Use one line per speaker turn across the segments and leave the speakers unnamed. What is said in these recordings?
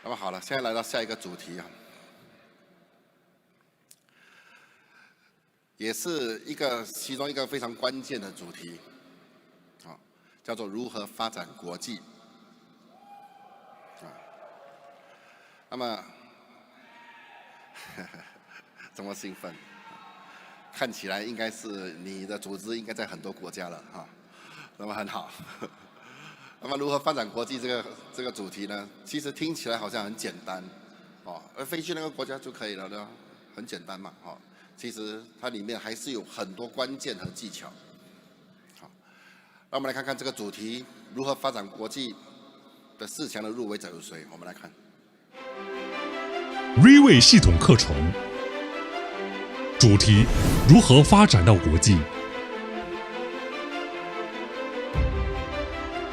那么好了，现在来到下一个主题啊，也是其中一个非常关键的主题，啊，叫做如何发展国际。那么，这么兴奋，看起来应该是你的组织应该在很多国家了哈，那么很好。那么如何发展国际这个主题呢？其实听起来好像很简单，哦，而飞去那个国家就可以了呢，很简单嘛，哦，其实它里面还是有很多关键和技巧。好，那我们来看看这个主题如何发展国际的4强的入围者有谁？我们来看。
Riway 系统课程主题：如何发展到国际。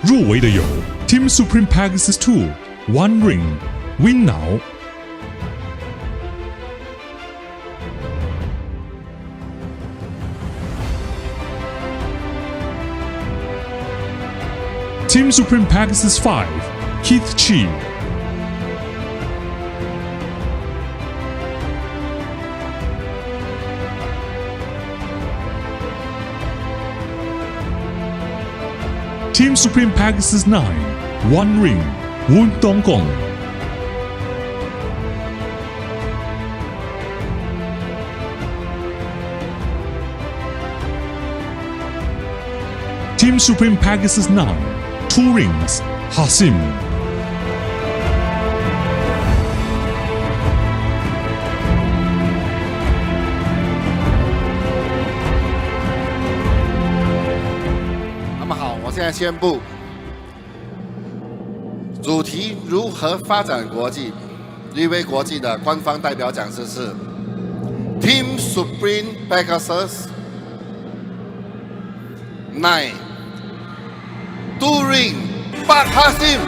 入围的有 Team Supreme Pegasus 2、One Ring、Win Now。Team Supreme Pegasus 5、Keith Chi。Team Supreme Pegasus 9、One Ring、Woon Dong-gong。Team Supreme Pegasus 9、Two Rings、Hasim。
现在宣布，主题如何发展国际，Riway国际的官方代表讲师是 Team Supreme Pegasus 9 Two Ring Pak Hasim。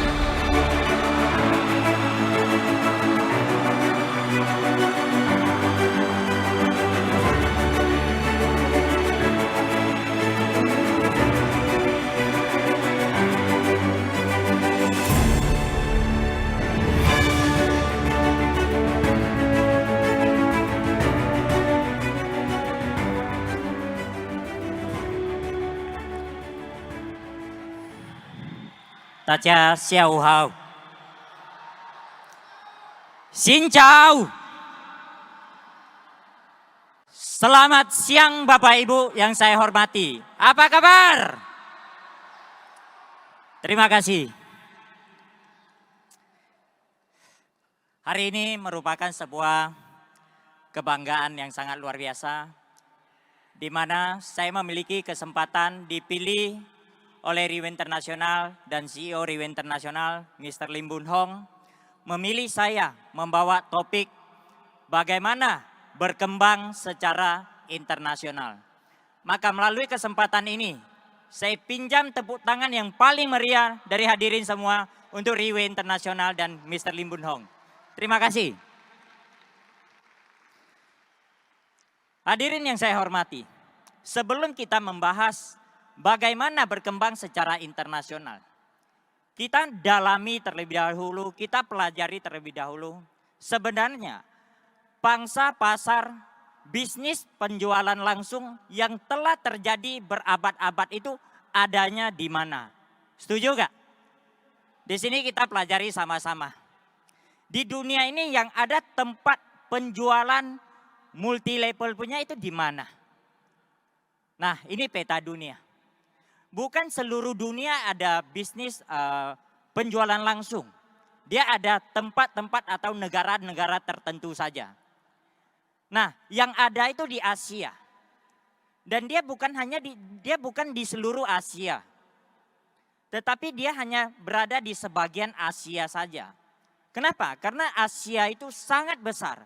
大家下午好。Xin chào. Selamat siang Bapak Ibu yang saya hormati. Apa kabar? Terima kasih. Hari ini merupakan sebuah kebanggaan yang sangat luar biasa, di mana saya memiliki kesempatan dipilih oleh Riway International dan CEO Riway International, Mr. Lim Boon Hong, memilih saya membawa topik bagaimana berkembang secara internasional. Maka melalui kesempatan ini, saya pinjam tepuk tangan yang paling meriah dari hadirin semua untuk Riway International dan Mr. Lim Boon Hong. Terima kasih. Hadirin yang saya hormati, sebelum kita membahas bagaimana berkembang secara internasional, kita dalami terlebih dahulu, kita pelajari terlebih dahulu. Sebenarnya pangsa pasar bisnis penjualan langsung yang telah terjadi berabad-abad itu adanya di mana? Setuju gak? Di sini kita pelajari sama-sama. Di dunia ini yang ada tempat penjualan multi level punya itu di mana? Nah, ini peta dunia. Bukan seluruh dunia ada bisnis penjualan langsung. Dia ada tempat-tempat atau negara-negara tertentu saja. Nah, yang ada itu di Asia. Dan dia bukan di seluruh Asia. Tetapi dia hanya berada di sebagian Asia saja. Kenapa? Karena Asia itu sangat besar.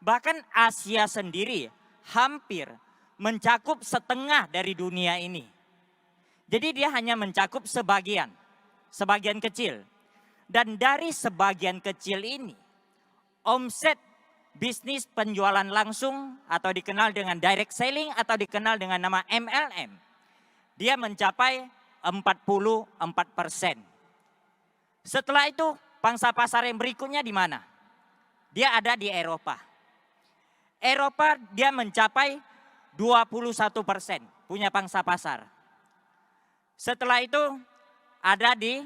Bahkan Asia sendiri hampir mencakup setengah dari dunia ini. Jadi dia hanya mencakup sebagian kecil. Dan dari sebagian kecil ini, omset bisnis penjualan langsung atau dikenal dengan direct selling atau dikenal dengan nama MLM, dia mencapai 44%. Setelah itu pangsa pasar yang berikutnya di mana? Dia ada di Eropa. Eropa dia mencapai 21% punya pangsa pasar. Setelah itu ada di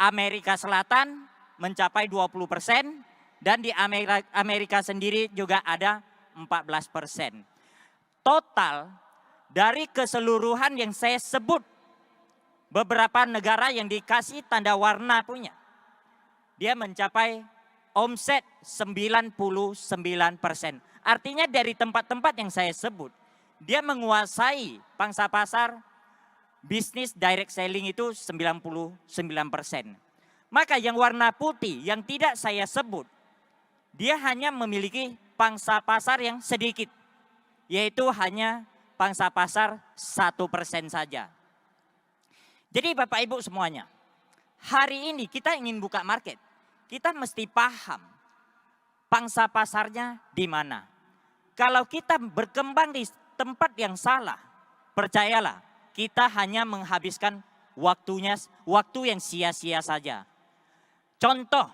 Amerika Selatan mencapai 20% dan di Amerika sendiri juga ada 14%. Total dari keseluruhan yang saya sebut, beberapa negara yang dikasih tanda warna punya, dia mencapai omset 99%. Artinya dari tempat-tempat yang saya sebut, dia menguasai pangsa pasar bisnis direct selling itu 99%. Maka yang warna putih yang tidak saya sebut, dia hanya memiliki pangsa pasar yang sedikit, yaitu hanya pangsa pasar 1% saja. Jadi Bapak Ibu semuanya, hari ini kita ingin buka market, kita mesti paham pangsa pasarnya di mana. Kalau kita berkembang di tempat yang salah, percayalah kita hanya menghabiskan waktu yang sia-sia saja. Contoh,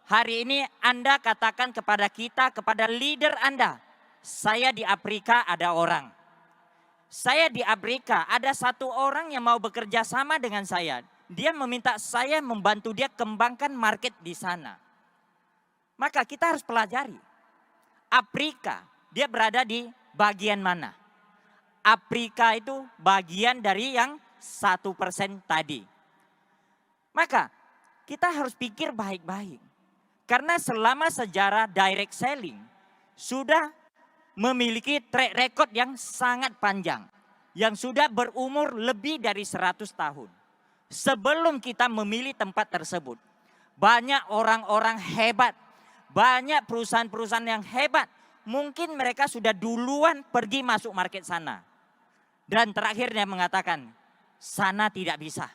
hari ini Anda katakan kepada kita, kepada leader Anda, saya di Afrika ada orang. Saya di Afrika ada satu orang yang mau bekerja sama dengan saya. Dia meminta saya membantu dia kembangkan market di sana. Maka kita harus pelajari. Afrika, dia berada di bagian mana? Afrika itu bagian dari yang 1% tadi. Maka kita harus pikir baik-baik. Karena selama sejarah direct selling sudah memiliki track record yang sangat panjang. Yang sudah berumur lebih dari 100 tahun. Sebelum kita memilih tempat tersebut, banyak orang-orang hebat, banyak perusahaan-perusahaan yang hebat, mungkin mereka sudah duluan pergi masuk market sana. Dan terakhir dia mengatakan, sana tidak bisa.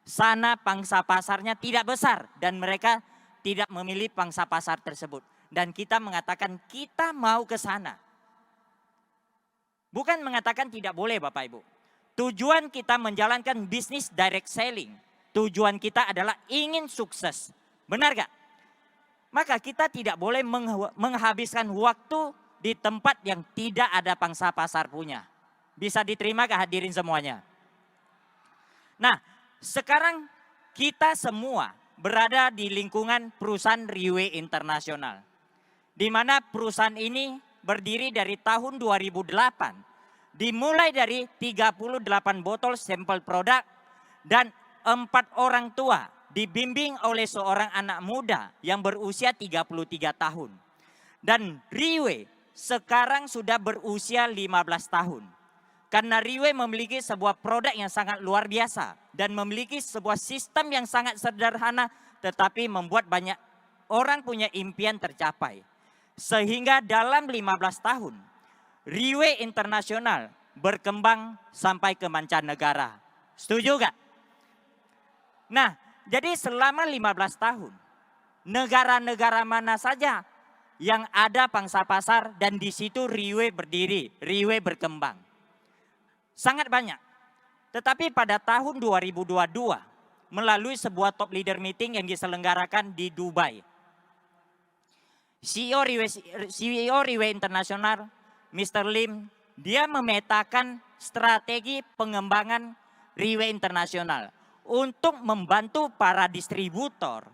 Sana pangsa pasarnya tidak besar dan mereka tidak memilih pangsa pasar tersebut. Dan kita mengatakan kita mau ke sana. Bukan mengatakan tidak boleh Bapak Ibu. Tujuan kita menjalankan bisnis direct selling, tujuan kita adalah ingin sukses. Benar gak? Maka kita tidak boleh menghabiskan waktu di tempat yang tidak ada pangsa pasar punya. Bisa diterima gak hadirin semuanya? Nah, sekarang kita semua berada di lingkungan perusahaan Riway Internasional. Di mana perusahaan ini berdiri dari tahun 2008. Dimulai dari 38 botol sampel produk dan 4 orang tua dibimbing oleh seorang anak muda yang berusia 33 tahun. Dan Riway sekarang sudah berusia 15 tahun. Karena Riway memiliki sebuah produk yang sangat luar biasa dan memiliki sebuah sistem yang sangat sederhana tetapi membuat banyak orang punya impian tercapai. Sehingga dalam 15 tahun Riway Internasional berkembang sampai ke mancanegara. Setuju gak? Nah, jadi selama 15 tahun, negara-negara mana saja yang ada pangsa pasar dan di situ Riway berdiri, Riway berkembang. Sangat banyak. Tetapi pada tahun 2022, melalui sebuah top leader meeting yang diselenggarakan di Dubai, CEO Riway Internasional, Mr. Lim, dia memetakan strategi pengembangan Riway Internasional untuk membantu para distributor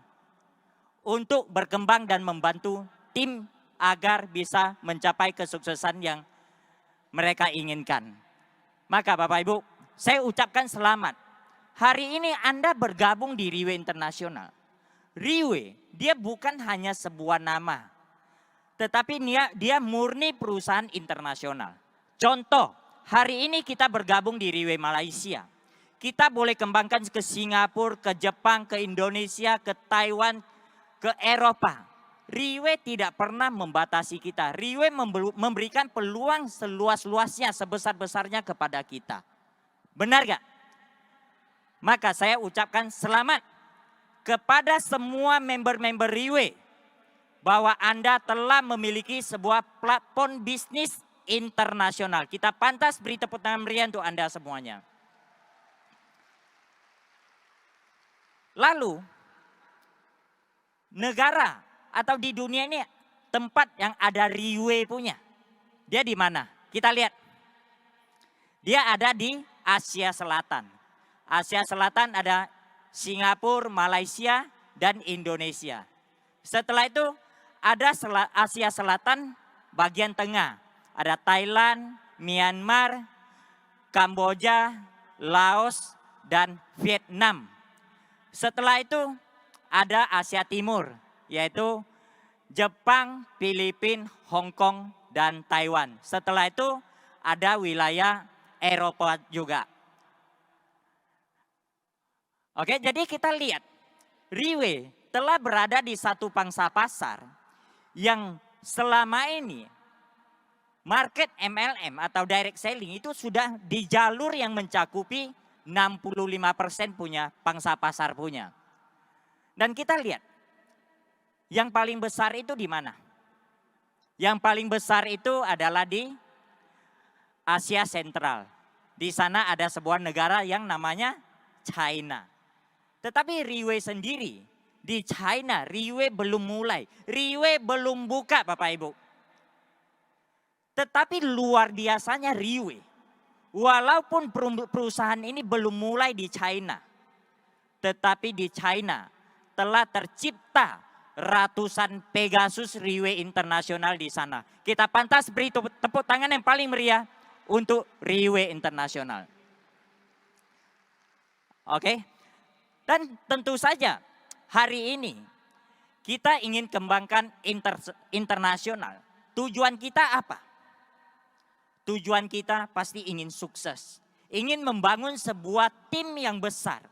untuk berkembang dan membantu tim agar bisa mencapai kesuksesan yang mereka inginkan. Maka Bapak Ibu, saya ucapkan selamat. Hari ini Anda bergabung di Riway Internasional. Riway, dia bukan hanya sebuah nama, tetapi dia murni perusahaan internasional. Contoh, hari ini kita bergabung di Riway Malaysia. Kita boleh kembangkan ke Singapura, ke Jepang, ke Indonesia, ke Taiwan, ke Eropa. Riway tidak pernah membatasi kita. Riway memberikan peluang seluas-luasnya, sebesar-besarnya kepada kita. Benar gak? Maka saya ucapkan selamat kepada semua member-member Riway bahwa Anda telah memiliki sebuah platform bisnis internasional. Kita pantas beri tepuk tangan meriah untuk Anda semuanya. Lalu, negara atau di dunia ini tempat yang ada Riway punya. Dia di mana? Kita lihat. Dia ada di Asia Selatan. Asia Selatan ada Singapura, Malaysia, dan Indonesia. Setelah itu ada Asia Selatan bagian tengah. Ada Thailand, Myanmar, Kamboja, Laos, dan Vietnam. Setelah itu ada Asia Timur, yaitu Jepang, Filipina, Hong Kong, dan Taiwan. Setelah itu ada wilayah Eropa juga. Oke, jadi kita lihat Riway telah berada di satu pangsa pasar yang selama ini market MLM atau direct selling itu sudah di jalur yang mencakupi 65% punya pangsa pasar punya. Dan kita lihat yang paling besar itu di mana? Yang paling besar itu adalah di Asia Sentral. Di sana ada sebuah negara yang namanya China. Tetapi Riway sendiri di China, Riway belum mulai. Riway belum buka Bapak Ibu. Tetapi luar biasanya Riway. Walaupun perusahaan ini belum mulai di China. Tetapi di China telah tercipta ratusan Pegasus Riway Internasional di sana. Kita pantas beri tepuk tangan yang paling meriah untuk Riway Internasional. Oke. Dan tentu saja hari ini kita ingin kembangkan internasional. Tujuan kita apa? Tujuan kita pasti ingin sukses. Ingin membangun sebuah tim yang besar.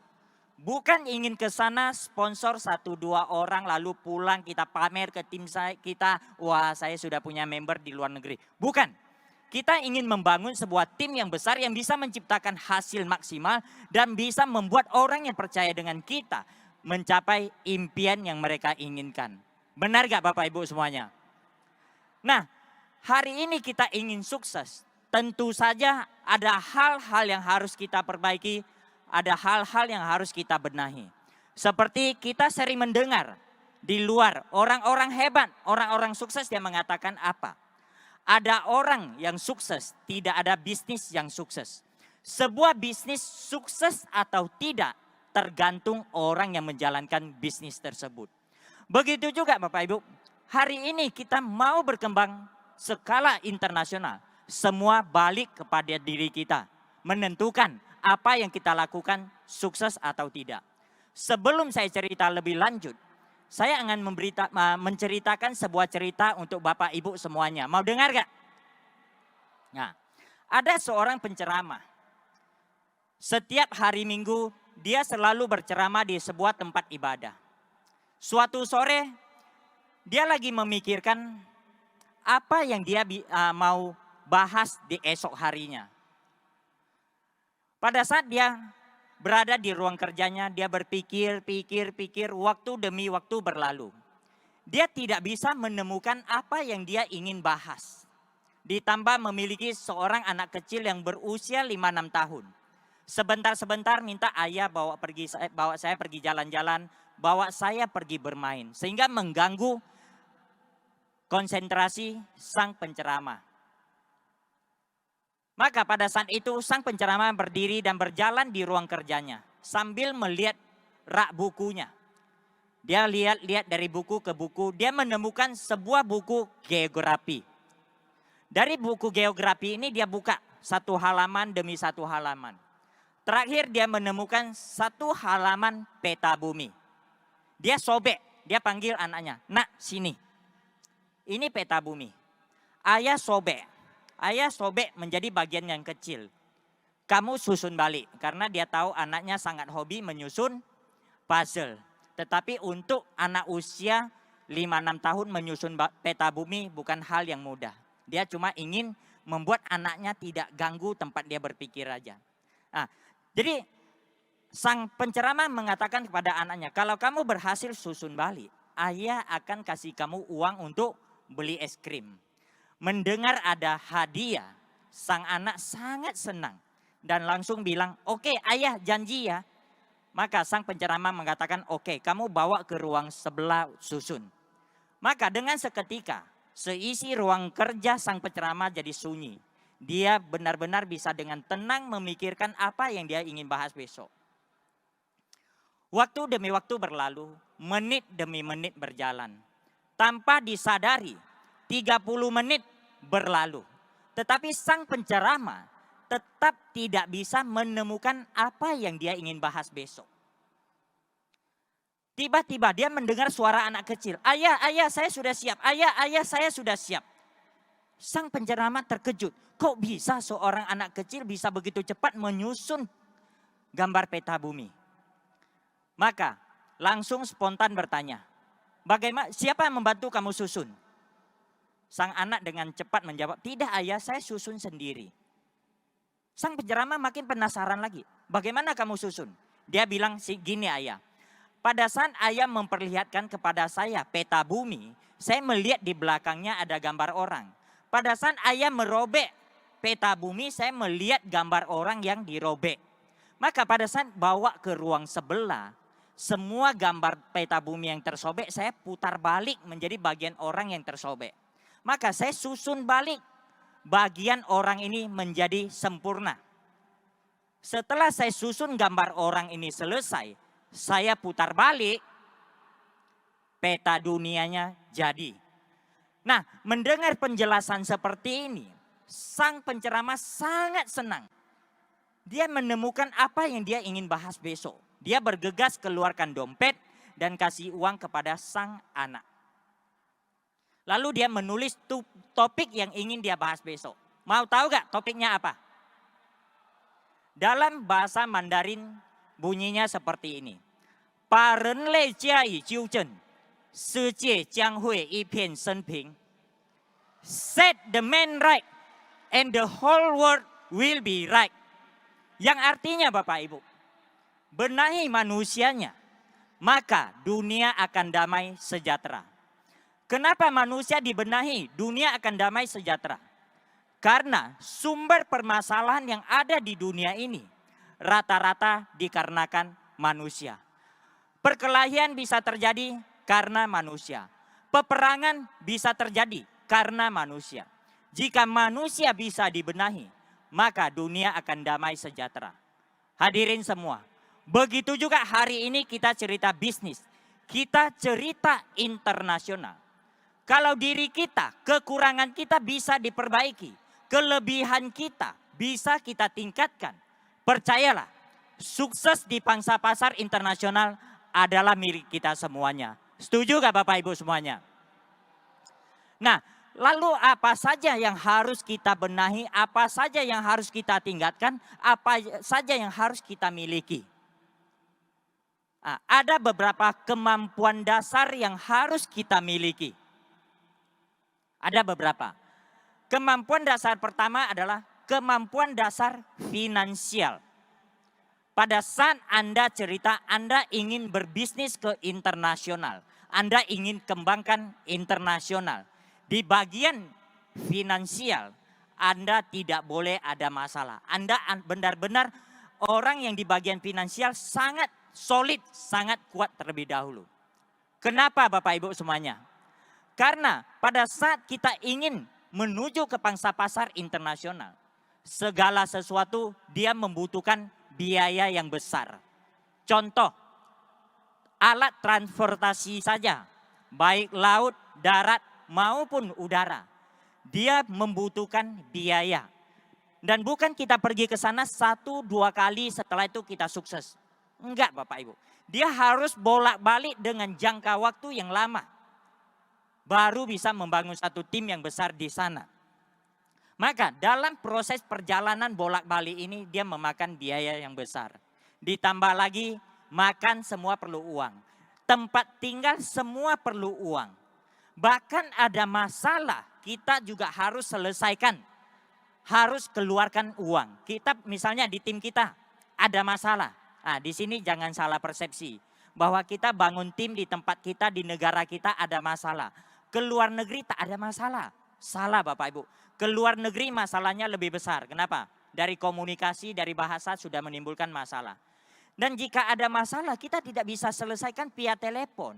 Bukan ingin ke sana sponsor 1-2 orang lalu pulang kita pamer ke tim kita. Wah, saya sudah punya member di luar negeri. Bukan. Kita ingin membangun sebuah tim yang besar yang bisa menciptakan hasil maksimal dan bisa membuat orang yang percaya dengan kita mencapai impian yang mereka inginkan. Benar gak Bapak Ibu semuanya? Nah, hari ini kita ingin sukses. Tentu saja ada hal-hal yang harus kita perbaiki, ada hal-hal yang harus kita benahi. Seperti kita sering mendengar di luar orang-orang hebat, orang-orang sukses yang mengatakan apa? Ada orang yang sukses, tidak ada bisnis yang sukses. Sebuah bisnis sukses atau tidak tergantung orang yang menjalankan bisnis tersebut. Begitu juga Bapak Ibu, hari ini kita mau berkembang skala internasional. Semua balik kepada diri kita, menentukan apa yang kita lakukan sukses atau tidak. Sebelum saya cerita lebih lanjut, saya akan menceritakan sebuah cerita untuk Bapak Ibu semuanya. Mau dengar gak? Nah, ada seorang penceramah. Setiap hari Minggu dia selalu berceramah di sebuah tempat ibadah. Suatu sore dia lagi memikirkan apa yang dia mau bahas di esok harinya. Pada saat dia berada di ruang kerjanya, dia berpikir, waktu demi waktu berlalu. Dia tidak bisa menemukan apa yang dia ingin bahas. Ditambah memiliki seorang anak kecil yang berusia 5-6 tahun. Sebentar-sebentar minta ayah bawa saya pergi jalan-jalan, bawa saya pergi bermain. Sehingga mengganggu konsentrasi sang penceramah. Maka pada saat itu sang penceramah berdiri dan berjalan di ruang kerjanya sambil melihat rak bukunya. Dia lihat dari buku ke buku, dia menemukan sebuah buku geografi. Dari buku geografi ini dia buka satu halaman demi satu halaman. Terakhir dia menemukan satu halaman peta bumi. Dia sobek, dia panggil anaknya, "Nak, sini. Ini peta bumi." Ayah sobek menjadi bagian yang kecil. Kamu susun balik, karena dia tahu anaknya sangat hobi menyusun puzzle. Tetapi untuk anak usia 5-6 tahun menyusun peta bumi bukan hal yang mudah. Dia cuma ingin membuat anaknya tidak ganggu tempat dia berpikir aja. Nah, jadi sang penceramah mengatakan kepada anaknya, kalau kamu berhasil susun balik, ayah akan kasih kamu uang untuk beli es krim. Mendengar ada hadiah, sang anak sangat senang dan langsung bilang, "Oke, ayah janji ya, Maka sang penceramah mengatakan, oke, kamu bawa ke ruang sebelah susun. Maka dengan seketika seisi ruang kerja sang penceramah jadi sunyi. Dia benar-benar bisa dengan tenang memikirkan apa yang dia ingin bahas besok. Waktu demi waktu berlalu, menit demi menit berjalan. Tanpa disadari, 30 menit berlalu. Tetapi sang penceramah tetap tidak bisa menemukan apa yang dia ingin bahas besok. Tiba-tiba dia mendengar suara anak kecil. Ayah, ayah saya sudah siap. Ayah, ayah saya sudah siap. Sang penceramah terkejut. Kok bisa seorang anak kecil bisa begitu cepat menyusun gambar peta bumi? Maka langsung spontan bertanya. Bagaimana, siapa yang membantu kamu susun? Sang anak dengan cepat menjawab, tidak ayah, saya susun sendiri. Sang penceramah makin penasaran lagi. Bagaimana kamu susun? Dia bilang, gini ayah. Pada saat ayah memperlihatkan kepada saya peta bumi, saya melihat di belakangnya ada gambar orang. Pada saat ayah merobek peta bumi, saya melihat gambar orang yang dirobek. Maka pada saat bawa ke ruang sebelah, semua gambar peta bumi yang tersobek saya putar balik menjadi bagian orang yang tersobek. Maka saya susun balik bagian orang ini menjadi sempurna. Setelah saya susun gambar orang ini selesai, saya putar balik, peta dunianya jadi. Nah, mendengar penjelasan seperti ini, sang penceramah sangat senang. Dia menemukan apa yang dia ingin bahas besok. Dia bergegas keluarkan dompet dan kasih uang kepada sang anak. Lalu dia menulis topik yang ingin dia bahas besok. Mau tahu gak topiknya apa? Dalam bahasa Mandarin bunyinya seperti ini. 把人类加以纠正，世界将会一片升平。Set the man right and the whole world will be right. Yang artinya Bapak Ibu, benahi manusianya, maka dunia akan damai sejahtera. Kenapa manusia dibenahi? Dunia akan damai sejahtera. Karena sumber permasalahan yang ada di dunia ini rata-rata dikarenakan manusia. Perkelahian bisa terjadi karena manusia. Peperangan bisa terjadi karena manusia. Jika manusia bisa dibenahi, maka dunia akan damai sejahtera. Hadirin semua, begitu juga hari ini kita cerita bisnis. Kita cerita internasional. Kalau diri kita, kekurangan kita bisa diperbaiki. Kelebihan kita bisa kita tingkatkan. Percayalah, sukses di pangsa pasar internasional adalah milik kita semuanya. Setuju gak Bapak Ibu semuanya? Nah, lalu apa saja yang harus kita benahi, apa saja yang harus kita tingkatkan, apa saja yang harus kita miliki? Nah, ada beberapa kemampuan dasar yang harus kita miliki. Ada beberapa. Kemampuan dasar pertama adalah kemampuan dasar finansial. Pada saat Anda cerita Anda ingin berbisnis ke internasional, Anda ingin kembangkan internasional. Di bagian finansial, Anda tidak boleh ada masalah. Anda benar-benar orang yang di bagian finansial sangat solid, sangat kuat terlebih dahulu. Kenapa Bapak Ibu semuanya? Karena pada saat kita ingin menuju ke pangsa pasar internasional, segala sesuatu dia membutuhkan biaya yang besar. Contoh, alat transportasi saja, baik laut, darat maupun udara, dia membutuhkan biaya. Dan bukan kita pergi ke sana 1-2 kali setelah itu kita sukses. Enggak Bapak Ibu, dia harus bolak-balik dengan jangka waktu yang lama. Baru bisa membangun satu tim yang besar di sana. Maka dalam proses perjalanan bolak-balik ini dia memakan biaya yang besar. Ditambah lagi makan semua perlu uang. Tempat tinggal semua perlu uang. Bahkan ada masalah kita juga harus selesaikan. Harus keluarkan uang. Kita misalnya di tim kita ada masalah. Nah, di sini jangan salah persepsi. Bahwa kita bangun tim di tempat kita, di negara kita ada masalah. Keluar negeri tak ada masalah. Salah Bapak Ibu. Keluar negeri masalahnya lebih besar. Kenapa? Dari komunikasi, dari bahasa sudah menimbulkan masalah. Dan jika ada masalah kita tidak bisa selesaikan via telepon.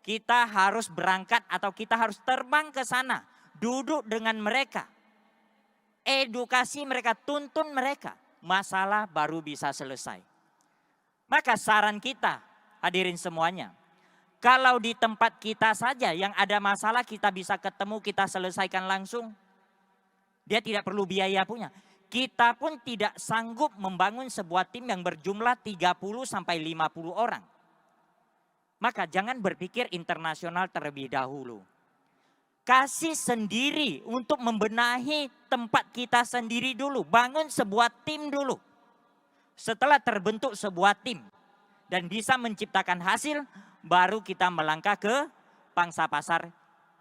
Kita harus berangkat atau kita harus terbang ke sana. Duduk dengan mereka. Edukasi mereka, tuntun mereka. Masalah baru bisa selesai. Maka saran kita, hadirin semuanya. Kalau di tempat kita saja yang ada masalah kita bisa ketemu, kita selesaikan langsung. Dia tidak perlu biaya punya. Kita pun tidak sanggup membangun sebuah tim yang berjumlah 30 sampai 50 orang. Maka jangan berpikir internasional terlebih dahulu. Kasih sendiri untuk membenahi tempat kita sendiri dulu. Bangun sebuah tim dulu. Setelah terbentuk sebuah tim dan bisa menciptakan hasil, baru kita melangkah ke pangsa pasar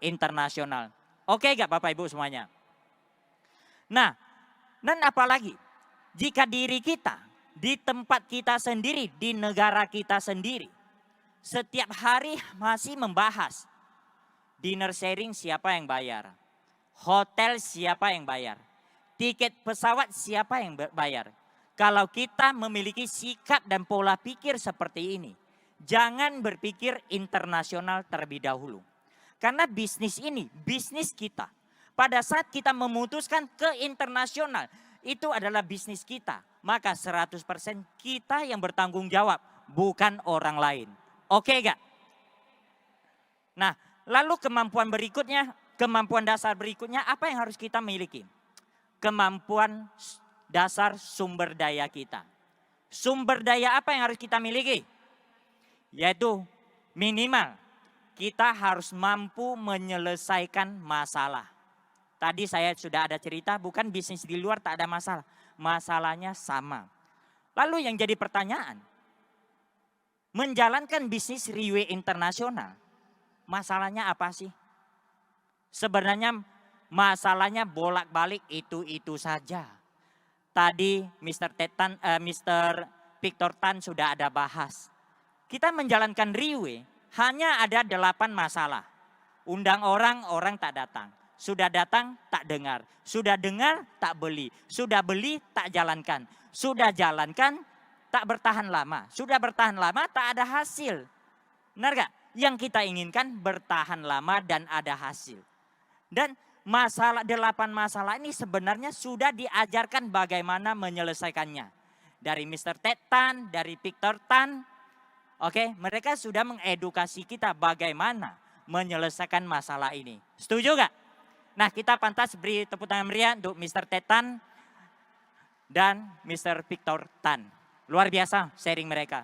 internasional. Oke gak Bapak Ibu semuanya? Nah, dan apalagi jika diri kita di tempat kita sendiri, di negara kita sendiri, setiap hari masih membahas dinner sharing siapa yang bayar, hotel siapa yang bayar, tiket pesawat siapa yang bayar. Kalau kita memiliki sikap dan pola pikir seperti ini, jangan berpikir internasional terlebih dahulu. Karena bisnis ini, bisnis kita. Pada saat kita memutuskan ke internasional, itu adalah bisnis kita. Maka 100% kita yang bertanggung jawab, bukan orang lain. Oke gak? Nah, lalu kemampuan berikutnya, kemampuan dasar berikutnya apa yang harus kita miliki? Kemampuan dasar sumber daya kita. Sumber daya apa yang harus kita miliki? Yaitu minimal kita harus mampu menyelesaikan masalah. Tadi saya sudah ada cerita, bukan bisnis di luar tak ada masalah. Masalahnya sama. Lalu yang jadi pertanyaan, menjalankan bisnis Riway Internasional, masalahnya apa sih? Sebenarnya masalahnya bolak-balik itu saja. Tadi Mr. Victor Tan sudah ada bahas. Kita menjalankan Riway hanya ada 8 masalah. Undang orang, orang tak datang. Sudah datang, tak dengar. Sudah dengar, tak beli. Sudah beli, tak jalankan. Sudah jalankan, tak bertahan lama. Sudah bertahan lama, tak ada hasil. Benar gak? Yang kita inginkan bertahan lama dan ada hasil. Dan 8 masalah ini sebenarnya sudah diajarkan bagaimana menyelesaikannya. Dari Mr. Ted Tan, dari Victor Tan. Oke, mereka sudah mengedukasi kita bagaimana menyelesaikan masalah ini. Setuju gak? Nah, kita pantas beri tepuk tangan meriah untuk Mr. Ted Tan dan Mr. Victor Tan. Luar biasa sharing mereka.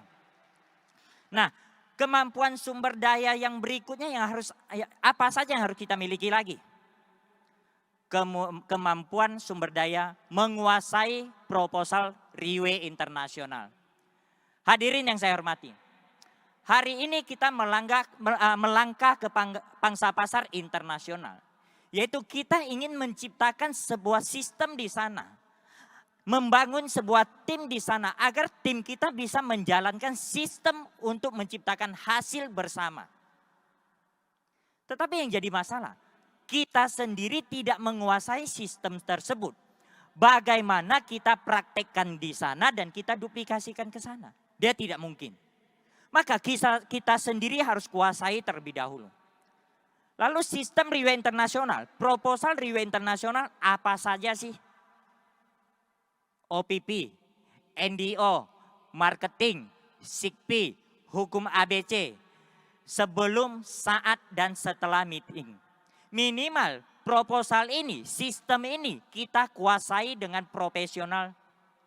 Nah, kemampuan sumber daya yang berikutnya yang harus apa saja yang harus kita miliki lagi? Kemampuan sumber daya menguasai proposal Riway Internasional. Hadirin yang saya hormati. Hari ini kita melangkah ke pangsa pasar internasional. Yaitu kita ingin menciptakan sebuah sistem di sana. Membangun sebuah tim di sana agar tim kita bisa menjalankan sistem untuk menciptakan hasil bersama. Tetapi yang jadi masalah, kita sendiri tidak menguasai sistem tersebut. Bagaimana kita praktekkan di sana dan kita duplikasikan ke sana? Dia tidak mungkin. Maka kita sendiri harus kuasai terlebih dahulu. Lalu sistem Riway Internasional, proposal Riway Internasional apa saja sih? OPP, NDO, marketing, SIGP, hukum ABC, sebelum, saat, dan setelah meeting. Minimal proposal ini, sistem ini kita kuasai dengan profesional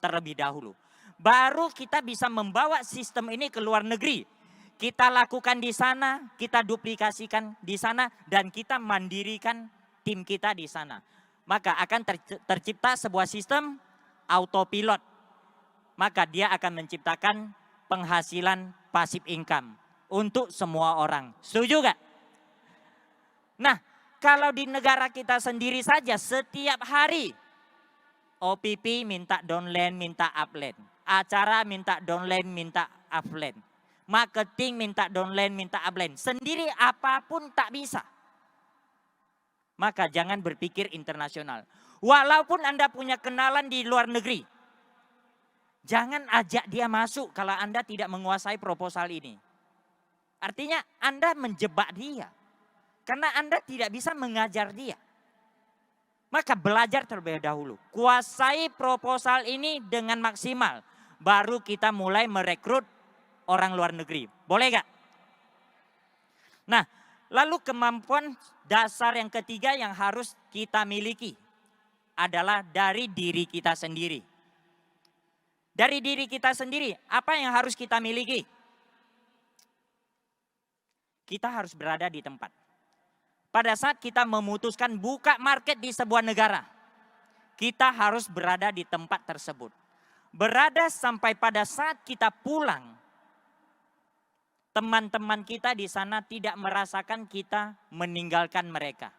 terlebih dahulu. Baru kita bisa membawa sistem ini ke luar negeri. Kita lakukan di sana, kita duplikasikan di sana, dan kita mandirikan tim kita di sana. Maka akan tercipta sebuah sistem autopilot. Maka dia akan menciptakan penghasilan passive income untuk semua orang. Setuju gak? Nah, kalau di negara kita sendiri saja setiap hari OPP minta downline, minta upline. Acara minta downline, minta upline. Marketing minta downline, minta upline. Sendiri apapun tak bisa. Maka jangan berpikir internasional. Walaupun Anda punya kenalan di luar negeri. Jangan ajak dia masuk kalau Anda tidak menguasai proposal ini. Artinya Anda menjebak dia. Karena Anda tidak bisa mengajar dia. Maka belajar terlebih dahulu. Kuasai proposal ini dengan maksimal. Baru kita mulai merekrut orang luar negeri. Boleh gak? Nah, lalu kemampuan dasar yang ketiga yang harus kita miliki adalah dari diri kita sendiri. Dari diri kita sendiri, apa yang harus kita miliki? Kita harus berada di tempat. Pada saat kita memutuskan buka market di sebuah negara, kita harus berada di tempat tersebut. Berada sampai pada saat kita pulang, teman-teman kita di sana tidak merasakan kita meninggalkan mereka.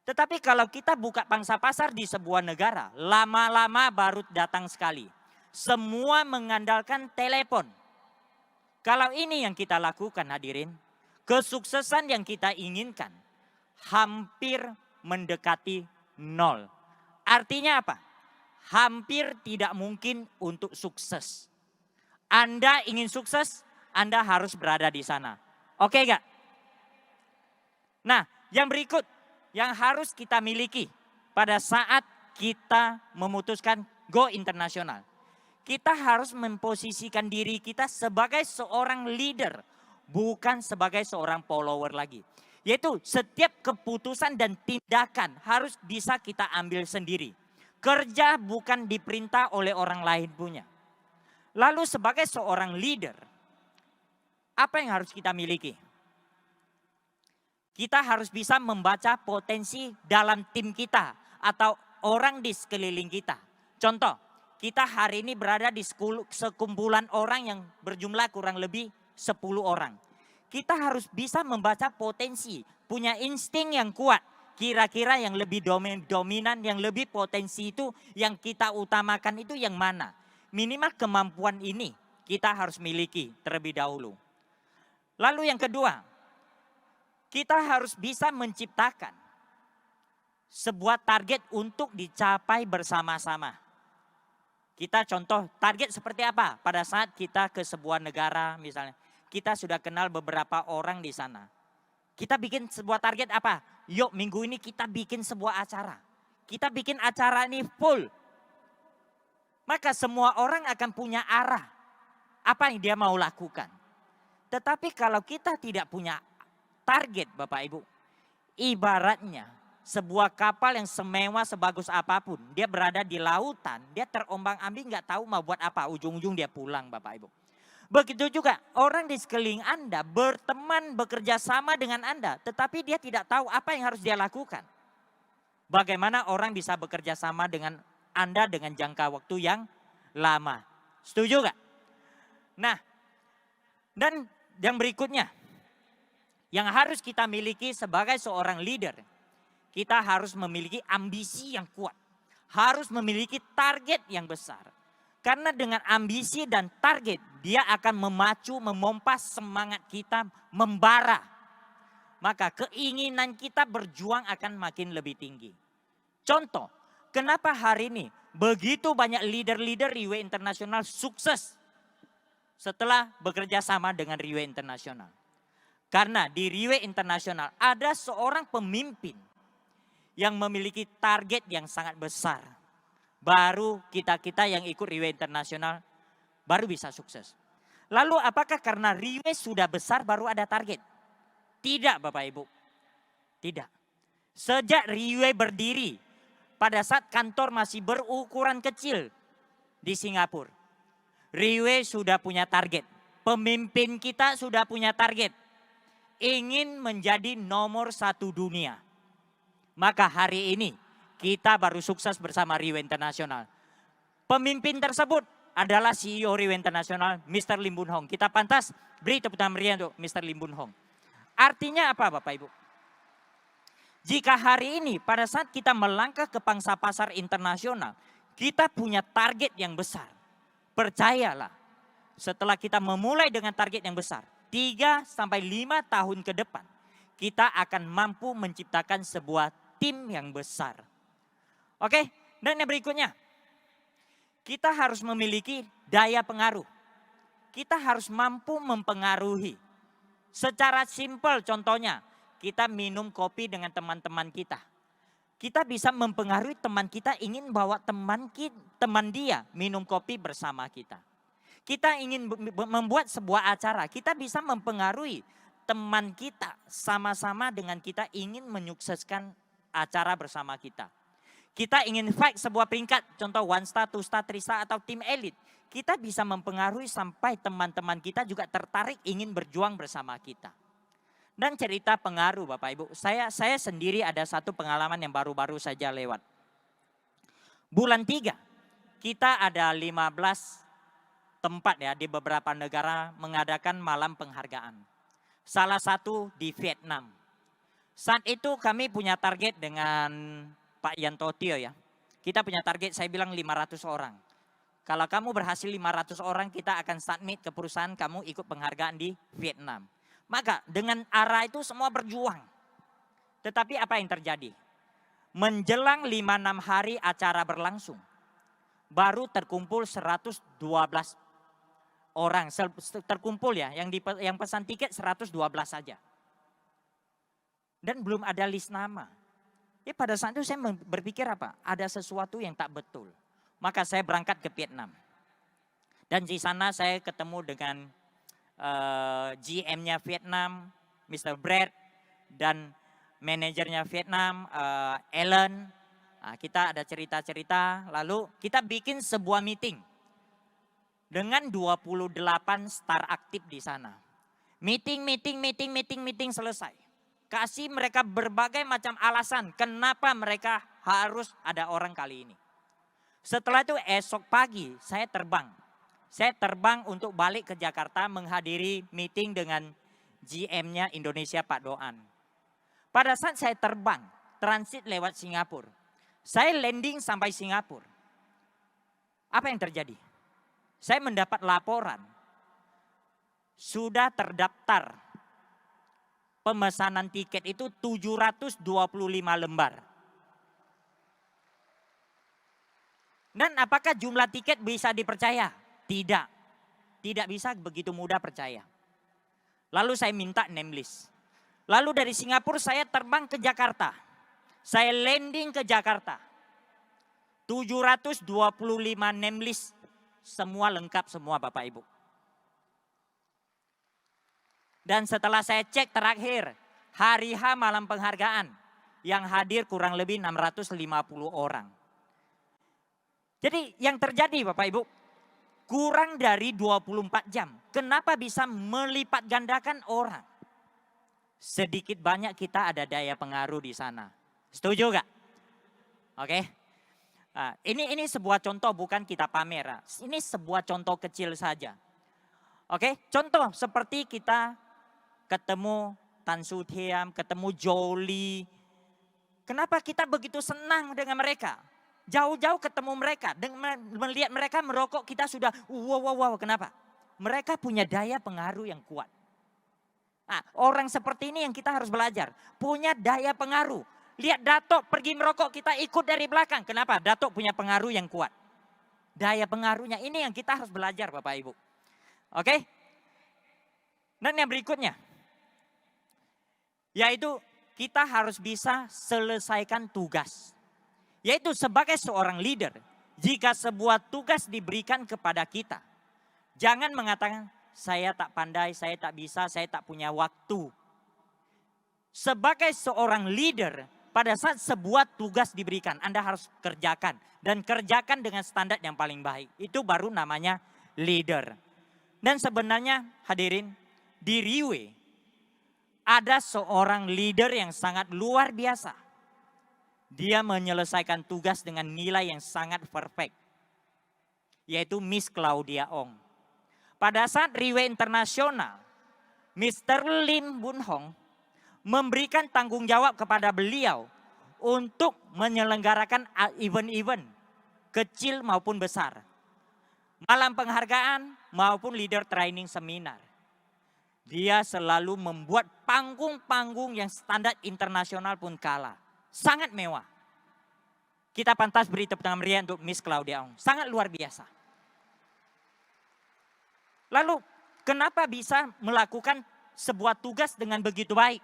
Tetapi kalau kita buka pangsa pasar di sebuah negara, lama-lama baru datang sekali. Semua mengandalkan telepon. Kalau ini yang kita lakukan hadirin, kesuksesan yang kita inginkan hampir mendekati nol. Artinya apa? Hampir tidak mungkin untuk sukses. Anda ingin sukses, Anda harus berada di sana. Oke gak? Nah, yang berikut yang harus kita miliki pada saat kita memutuskan go internasional. Kita harus memposisikan diri kita sebagai seorang leader, bukan sebagai seorang follower lagi. Yaitu setiap keputusan dan tindakan harus bisa kita ambil sendiri. Kerja bukan diperintah oleh orang lain punya. Lalu sebagai seorang leader, apa yang harus kita miliki? Kita harus bisa membaca potensi dalam tim kita atau orang di sekeliling kita. Contoh, kita hari ini berada di sekumpulan orang yang berjumlah kurang lebih 10 orang. Kita harus bisa membaca potensi, punya insting yang kuat. Kira-kira yang lebih dominan, yang lebih potensi itu yang kita utamakan itu yang mana. Minimal kemampuan ini kita harus miliki terlebih dahulu. Lalu yang kedua, kita harus bisa menciptakan sebuah target untuk dicapai bersama-sama. Kita contoh target seperti apa pada saat kita ke sebuah negara misalnya. Kita sudah kenal beberapa orang di sana. Kita bikin sebuah target apa? Yuk minggu ini kita bikin sebuah acara. Kita bikin acara ini full. Maka semua orang akan punya arah. Apa yang dia mau lakukan. Tetapi kalau kita tidak punya target Bapak Ibu. Ibaratnya sebuah kapal yang semewah sebagus apapun. Dia berada di lautan, dia terombang ambing gak tahu mau buat apa. Ujung-ujung dia pulang Bapak Ibu. Begitu juga orang di sekeliling Anda berteman, bekerja sama dengan Anda. Tetapi dia tidak tahu apa yang harus dia lakukan. Bagaimana orang bisa bekerja sama dengan Anda dengan jangka waktu yang lama. Setuju gak? Nah, dan yang berikutnya. Yang harus kita miliki sebagai seorang leader. Kita harus memiliki ambisi yang kuat. Harus memiliki target yang besar. Karena dengan ambisi dan target, dia akan memacu, memompa semangat kita membara. Maka keinginan kita berjuang akan makin lebih tinggi. Contoh, kenapa hari ini begitu banyak leader-leader Riway Internasional sukses setelah bekerja sama dengan Riway Internasional. Karena di Riway Internasional ada seorang pemimpin yang memiliki target yang sangat besar. Baru kita-kita yang ikut Riway Internasional baru bisa sukses. Lalu apakah karena Riway sudah besar baru ada target? Tidak Bapak Ibu. Tidak. Sejak Riway berdiri pada saat kantor masih berukuran kecil di Singapura. Riway sudah punya target. Pemimpin kita sudah punya target. Ingin menjadi nomor 1 dunia. Maka hari ini kita baru sukses bersama Riway Internasional. Pemimpin tersebut adalah CEO Riway Internasional, Mr. Lim Boon Hong. Kita pantas beri tepuk tangan meriah untuk Mr. Lim Boon Hong. Artinya apa Bapak Ibu? Jika hari ini pada saat kita melangkah ke pangsa pasar internasional, kita punya target yang besar. Percayalah, setelah kita memulai dengan target yang besar, 3 sampai 5 tahun ke depan, kita akan mampu menciptakan sebuah tim yang besar. Oke, dan yang berikutnya. kita harus memiliki daya pengaruh. Kita harus mampu mempengaruhi. Secara simpel contohnya, kita minum kopi dengan teman-teman kita. Kita bisa mempengaruhi teman kita ingin bawa teman dia minum kopi bersama kita. Kita ingin membuat sebuah acara, kita bisa mempengaruhi teman kita sama-sama dengan kita ingin menyukseskan acara bersama kita. Kita ingin fight sebuah peringkat, contoh 1 star, 2 star, 3 star atau tim elit. Kita bisa mempengaruhi sampai teman-teman kita juga tertarik ingin berjuang bersama kita. Dan cerita pengaruh Bapak Ibu, saya sendiri ada satu pengalaman yang baru-baru saja lewat. Bulan 3, kita ada 15 tempat ya di beberapa negara mengadakan malam penghargaan. Salah satu di Vietnam. Saat itu kami punya target dengan Pak Yanto Tio ya. Kita punya target, saya bilang 500 orang. Kalau kamu berhasil 500 orang, kita akan submit ke perusahaan kamu ikut penghargaan di Vietnam. Maka dengan arah itu semua berjuang. Tetapi apa yang terjadi? Menjelang 5-6 hari acara berlangsung, baru terkumpul 112 orang terkumpul ya, yang pesan tiket 112 saja. Dan belum ada list nama. Ya pada saat itu saya berpikir apa? Ada sesuatu yang tak betul. Maka saya berangkat ke Vietnam. Dan di sana saya ketemu dengan GM-nya Vietnam, Mr. Brad, dan manajernya Vietnam, Alan. Nah, kita ada cerita-cerita, lalu kita bikin sebuah meeting. Dengan 28 star aktif di sana. Meeting selesai. Kasih mereka berbagai macam alasan kenapa mereka harus ada orang kali ini. Setelah itu esok pagi saya terbang. Saya terbang untuk balik ke Jakarta menghadiri meeting dengan GM-nya Indonesia Pak Doan. Pada saat saya terbang, transit lewat Singapura. Saya landing sampai Singapura. Apa yang terjadi? Saya mendapat laporan, sudah terdaftar pemesanan tiket itu 725 lembar. Dan apakah jumlah tiket bisa dipercaya? Tidak, tidak bisa begitu mudah percaya. Lalu saya minta name list. Lalu dari Singapura saya terbang ke Jakarta. Saya landing ke Jakarta. 725 name list. Semua lengkap semua Bapak Ibu. Dan setelah saya cek terakhir, hari H malam penghargaan, yang hadir kurang lebih 650 orang. Jadi yang terjadi Bapak Ibu, kurang dari 24 jam. Kenapa bisa melipat gandakan orang? Sedikit banyak kita ada daya pengaruh di sana. Setuju gak? Oke. Nah, ini sebuah contoh, bukan kita pamer. Ini sebuah contoh kecil saja. Oke, contoh seperti kita ketemu Tan Su Thiam, ketemu Jolie. Kenapa kita begitu senang dengan mereka? Jauh-jauh ketemu mereka, melihat mereka merokok kita sudah wow. Kenapa? Mereka punya daya pengaruh yang kuat. Nah, orang seperti ini yang kita harus belajar. Punya daya pengaruh. Lihat Datuk pergi merokok, kita ikut dari belakang. Kenapa? Datuk punya pengaruh yang kuat. Daya pengaruhnya ini yang kita harus belajar Bapak Ibu. Oke? Dan yang berikutnya. Yaitu kita harus bisa selesaikan tugas. Yaitu sebagai seorang leader. Jika sebuah tugas diberikan kepada kita. Jangan mengatakan saya tak pandai, saya tak bisa, saya tak punya waktu. Sebagai seorang leader, pada saat sebuah tugas diberikan, Anda harus kerjakan. Dan kerjakan dengan standar yang paling baik. Itu baru namanya leader. Dan sebenarnya hadirin, di Riwe, ada seorang leader yang sangat luar biasa. Dia menyelesaikan tugas dengan nilai yang sangat perfect. Yaitu Miss Claudia Ong. Pada saat Riwe Internasional, Mr. Lim Bun Hong memberikan tanggung jawab kepada beliau untuk menyelenggarakan event-event kecil maupun besar. Malam penghargaan maupun leader training seminar. Dia selalu membuat panggung-panggung yang standar internasional pun kalah. Sangat mewah. Kita pantas beri tepuk tangan meriah untuk Miss Claudia Ong. Sangat luar biasa. Lalu kenapa bisa melakukan sebuah tugas dengan begitu baik?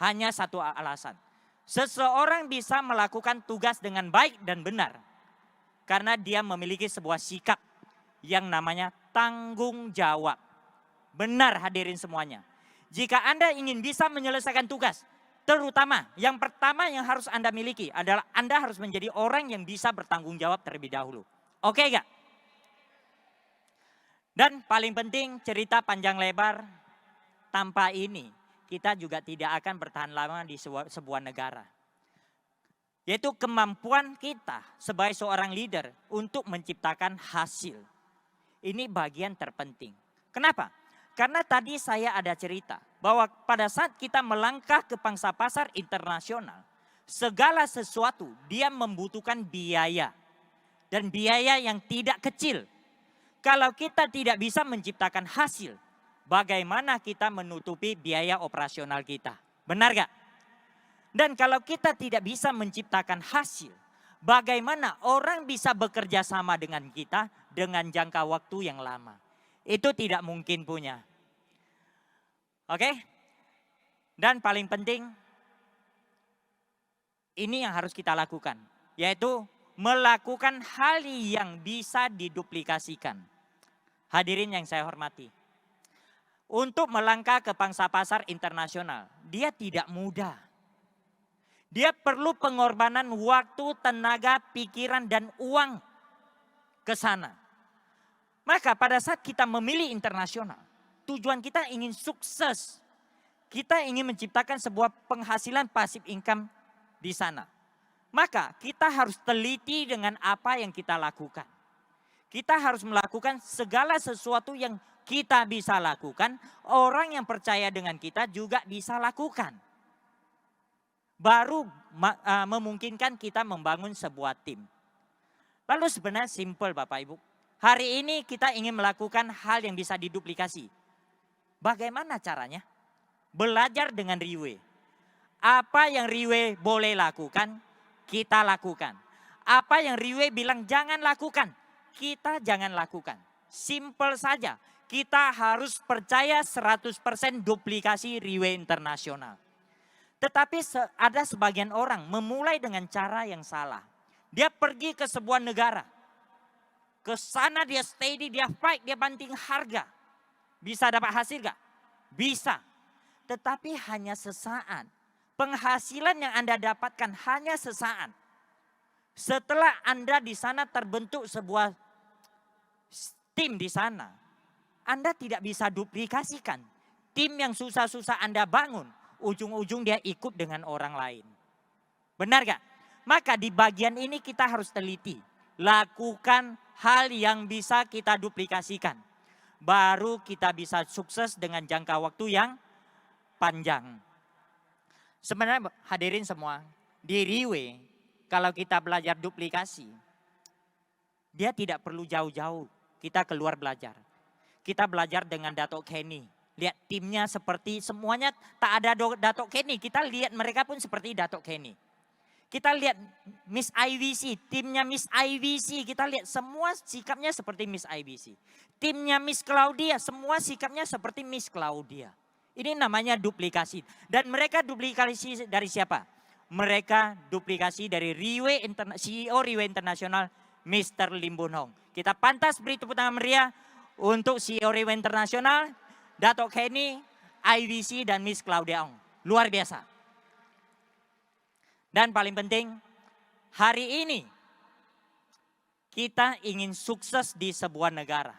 Hanya satu alasan. Seseorang bisa melakukan tugas dengan baik dan benar. Karena dia memiliki sebuah sikap yang namanya tanggung jawab. Benar hadirin semuanya. Jika Anda ingin bisa menyelesaikan tugas, terutama yang pertama yang harus Anda miliki adalah Anda harus menjadi orang yang bisa bertanggung jawab terlebih dahulu. Oke gak? Dan paling penting cerita panjang lebar, tanpa ini kita juga tidak akan bertahan lama di sebuah negara. Yaitu kemampuan kita sebagai seorang leader untuk menciptakan hasil. Ini bagian terpenting. Kenapa? Karena tadi saya ada cerita bahwa pada saat kita melangkah ke pangsa pasar internasional, segala sesuatu dia membutuhkan biaya. Dan biaya yang tidak kecil. Kalau kita tidak bisa menciptakan hasil, bagaimana kita menutupi biaya operasional kita? Benar gak? Dan kalau kita tidak bisa menciptakan hasil, bagaimana orang bisa bekerja sama dengan kita dengan jangka waktu yang lama? Itu tidak mungkin punya. Oke? Dan paling penting, ini yang harus kita lakukan. Yaitu melakukan hal yang bisa diduplikasikan. Hadirin yang saya hormati. Untuk melangkah ke pangsa pasar internasional, dia tidak mudah. Dia perlu pengorbanan waktu, tenaga, pikiran, dan uang ke sana. Maka pada saat kita memilih internasional, tujuan kita ingin sukses. Kita ingin menciptakan sebuah penghasilan pasif income di sana. Maka kita harus teliti dengan apa yang kita lakukan. Kita harus melakukan segala sesuatu yang kita bisa lakukan. Orang yang percaya dengan kita juga bisa lakukan. Baru memungkinkan kita membangun sebuah tim. Lalu sebenarnya simple Bapak Ibu. Hari ini kita ingin melakukan hal yang bisa diduplikasi. Bagaimana caranya? Belajar dengan Riwe. Apa yang Riwe boleh lakukan, kita lakukan. Apa yang Riwe bilang jangan lakukan, kita jangan lakukan. Simple saja. Kita harus percaya 100% duplikasi Riwe Internasional. Tetapi ada sebagian orang memulai dengan cara yang salah. Dia pergi ke sebuah negara. Ke sana dia steady, dia fight, dia banting harga. Bisa dapat hasil gak? Bisa. Tetapi hanya sesaat. Penghasilan yang Anda dapatkan hanya sesaat. Setelah Anda di sana terbentuk sebuah tim di sana. Anda tidak bisa duplikasikan. Tim yang susah-susah Anda bangun. Ujung-ujung dia ikut dengan orang lain. Benar gak? Maka di bagian ini kita harus teliti. Lakukan hal yang bisa kita duplikasikan. Baru kita bisa sukses dengan jangka waktu yang panjang. Sebenarnya hadirin semua, di Riwe kalau kita belajar duplikasi, dia tidak perlu jauh-jauh kita keluar belajar. Kita belajar dengan Dato' Kenny. Lihat timnya seperti semuanya tak ada Dato' Kenny. Kita lihat mereka pun seperti Dato' Kenny. Kita lihat Miss IWC, timnya Miss IWC. Kita lihat semua sikapnya seperti Miss IWC. Timnya Miss Claudia, semua sikapnya seperti Miss Claudia. Ini namanya duplikasi. Dan mereka duplikasi dari siapa? Mereka duplikasi dari CEO Riwe Internasional, Mr. Lim Boon Hong. Kita pantas beri tepuk tangan meriah untuk CEO Riwe Internasional, Dato' Kenny, IWC, dan Miss Claudia Ong. Luar biasa. Dan paling penting, hari ini kita ingin sukses di sebuah negara.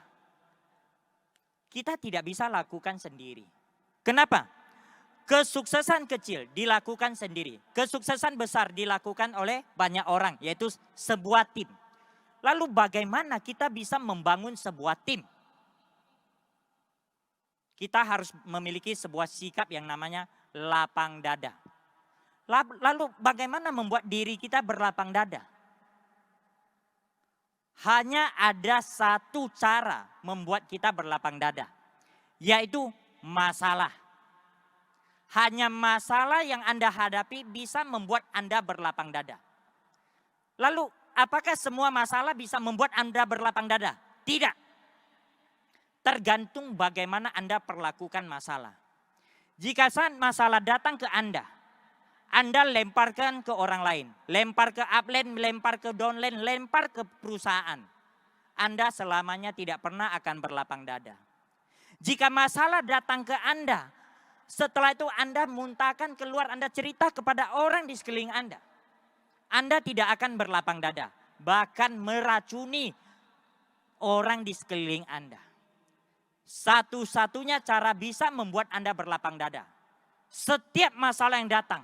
Kita tidak bisa lakukan sendiri. Kenapa? Kesuksesan kecil dilakukan sendiri. Kesuksesan besar dilakukan oleh banyak orang, yaitu sebuah tim. Lalu bagaimana kita bisa membangun sebuah tim? Kita harus memiliki sebuah sikap yang namanya lapang dada. Lalu bagaimana membuat diri kita berlapang dada? Hanya ada satu cara membuat kita berlapang dada. Yaitu masalah. Hanya masalah yang Anda hadapi bisa membuat Anda berlapang dada. Lalu apakah semua masalah bisa membuat Anda berlapang dada? Tidak. Tergantung bagaimana Anda perlakukan masalah. Jika masalah datang ke Anda lemparkan ke orang lain. Lempar ke upline, lempar ke downline, lempar ke perusahaan. Anda selamanya tidak pernah akan berlapang dada. Jika masalah datang ke Anda, setelah itu Anda muntahkan keluar, Anda cerita kepada orang di sekeliling Anda. Anda tidak akan berlapang dada, bahkan meracuni orang di sekeliling Anda. Satu-satunya cara bisa membuat Anda berlapang dada. Setiap masalah yang datang,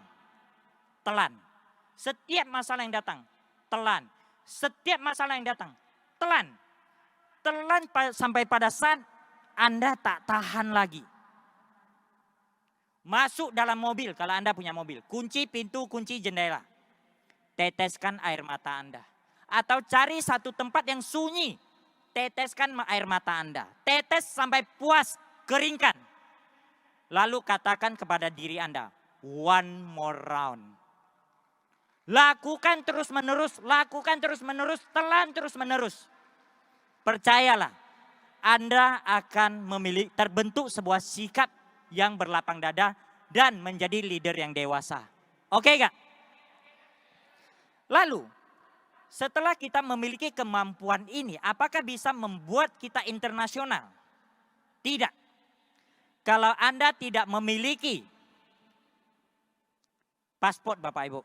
telan. Setiap masalah yang datang, telan. Setiap masalah yang datang, telan. Telan sampai pada saat Anda tak tahan lagi. Masuk dalam mobil, kalau Anda punya mobil. Kunci pintu, kunci jendela. Teteskan air mata Anda. Atau cari satu tempat yang sunyi. Teteskan air mata Anda. Tetes sampai puas, keringkan. Lalu katakan kepada diri Anda, one more round. Lakukan terus menerus, telan terus menerus. Percayalah, Anda akan terbentuk sebuah sikap yang berlapang dada dan menjadi leader yang dewasa. Oke gak? Lalu, setelah kita memiliki kemampuan ini, apakah bisa membuat kita internasional? Tidak. Kalau Anda tidak memiliki paspor Bapak Ibu.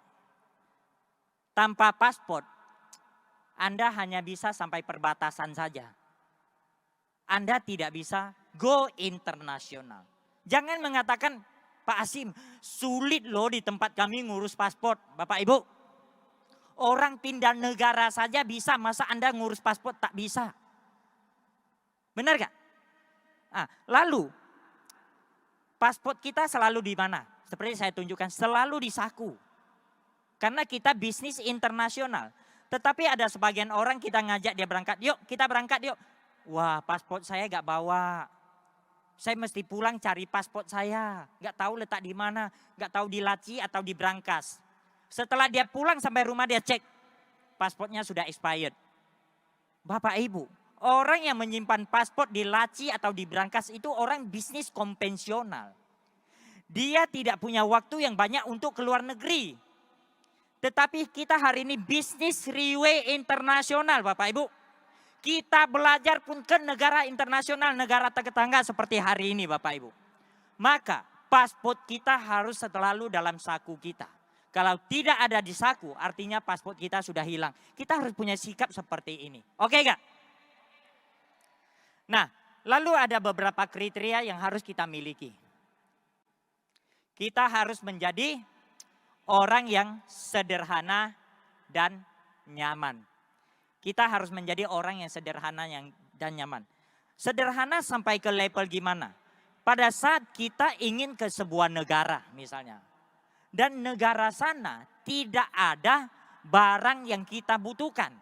Tanpa paspor, Anda hanya bisa sampai perbatasan saja. Anda tidak bisa go internasional. Jangan mengatakan, Pak Asim, sulit loh di tempat kami ngurus paspor. Bapak Ibu, orang pindah negara saja bisa, masa Anda ngurus paspor tak bisa? Benar gak? Nah, lalu, paspor kita selalu di mana? Seperti saya tunjukkan, selalu di saku. Karena kita bisnis internasional. Tetapi ada sebagian orang kita ngajak dia berangkat, yuk kita berangkat yuk. Wah, paspor saya gak bawa. Saya mesti pulang cari paspor saya. Gak tahu letak di mana, gak tahu di laci atau di brankas. Setelah dia pulang sampai rumah dia cek, paspornya sudah expired. Bapak Ibu, orang yang menyimpan paspor di laci atau di brankas itu orang bisnis konvensional. Dia tidak punya waktu yang banyak untuk keluar negeri. Tetapi kita hari ini bisnis Riway internasional Bapak Ibu. Kita belajar pun ke negara internasional, negara tetangga seperti hari ini Bapak Ibu. Maka paspor kita harus selalu dalam saku kita. Kalau tidak ada di saku artinya paspor kita sudah hilang. Kita harus punya sikap seperti ini. Oke gak? Nah, lalu ada beberapa kriteria yang harus kita miliki. Kita harus menjadi orang yang sederhana dan nyaman. Kita harus menjadi orang yang sederhana dan nyaman. Sederhana sampai ke level gimana? Pada saat kita ingin ke sebuah negara misalnya. Dan negara sana tidak ada barang yang kita butuhkan.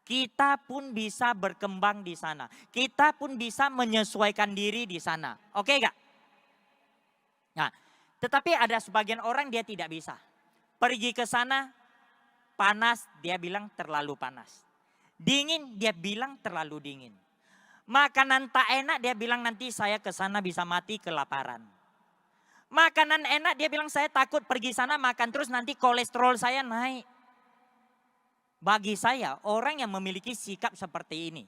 Kita pun bisa berkembang di sana. Kita pun bisa menyesuaikan diri di sana. Oke gak? Nah, tetapi ada sebagian orang dia tidak bisa. Pergi ke sana, panas, dia bilang terlalu panas. Dingin, dia bilang terlalu dingin. Makanan tak enak, dia bilang nanti saya ke sana bisa mati kelaparan. Makanan enak, dia bilang saya takut pergi sana makan terus nanti kolesterol saya naik. Bagi saya, orang yang memiliki sikap seperti ini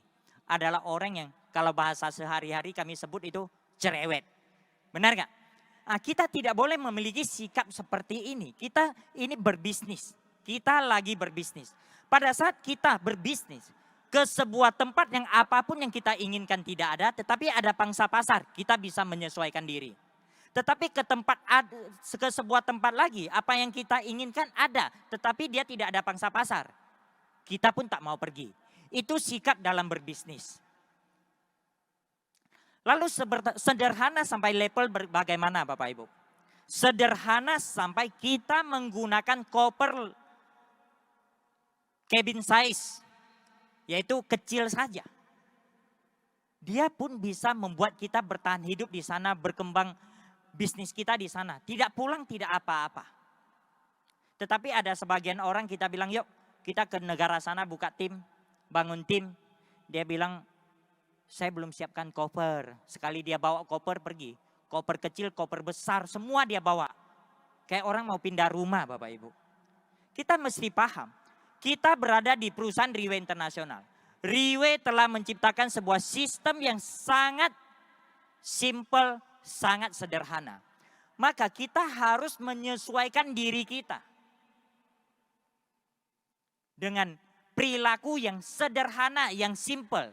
adalah orang yang kalau bahasa sehari-hari kami sebut itu cerewet. Benar gak? Nah, kita tidak boleh memiliki sikap seperti ini. Kita ini berbisnis. Kita lagi berbisnis. Pada saat kita berbisnis ke sebuah tempat yang apapun yang kita inginkan tidak ada, tetapi ada pangsa pasar, kita bisa menyesuaikan diri. Tetapi ke sebuah tempat lagi, apa yang kita inginkan ada, tetapi dia tidak ada pangsa pasar. Kita pun tak mau pergi. Itu sikap dalam berbisnis. Lalu sederhana sampai level bagaimana Bapak Ibu? Sederhana sampai kita menggunakan koper cabin size. Yaitu kecil saja. Dia pun bisa membuat kita bertahan hidup di sana, berkembang bisnis kita di sana. Tidak pulang, tidak apa-apa. Tetapi ada sebagian orang kita bilang, yuk kita ke negara sana buka tim, bangun tim. Dia bilang, saya belum siapkan koper. Sekali dia bawa koper pergi. Koper kecil, koper besar, semua dia bawa. Kayak orang mau pindah rumah Bapak Ibu. Kita mesti paham, kita berada di perusahaan Riway Internasional. Riway telah menciptakan sebuah sistem yang sangat simple, sangat sederhana. Maka kita harus menyesuaikan diri kita dengan perilaku yang sederhana, yang simple.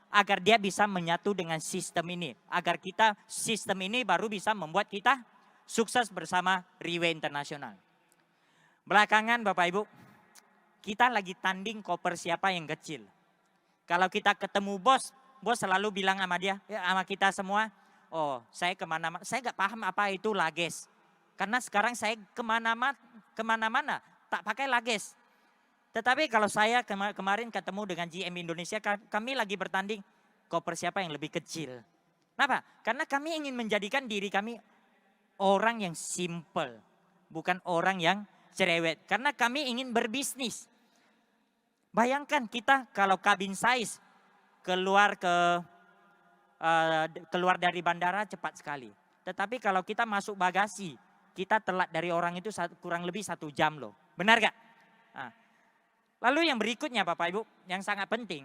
Agar dia bisa menyatu dengan sistem ini. Agar sistem ini baru bisa membuat kita sukses bersama Riway Internasional. Belakangan Bapak Ibu, kita lagi tanding koper siapa yang kecil. Kalau kita ketemu bos selalu bilang sama dia, sama kita semua, oh saya kemana-mana, saya gak paham apa itu luggage. Karena sekarang saya kemana-mana tak pakai luggage. Tetapi kalau saya kemarin ketemu dengan GM Indonesia, kami lagi bertanding koper siapa yang lebih kecil. Kenapa? Karena kami ingin menjadikan diri kami orang yang simple, bukan orang yang cerewet. Karena kami ingin berbisnis. Bayangkan kita kalau cabin size keluar dari bandara cepat sekali. Tetapi kalau kita masuk bagasi, kita telat dari orang itu kurang lebih 1 jam loh. Benar gak? Nah, lalu yang berikutnya Bapak Ibu, yang sangat penting.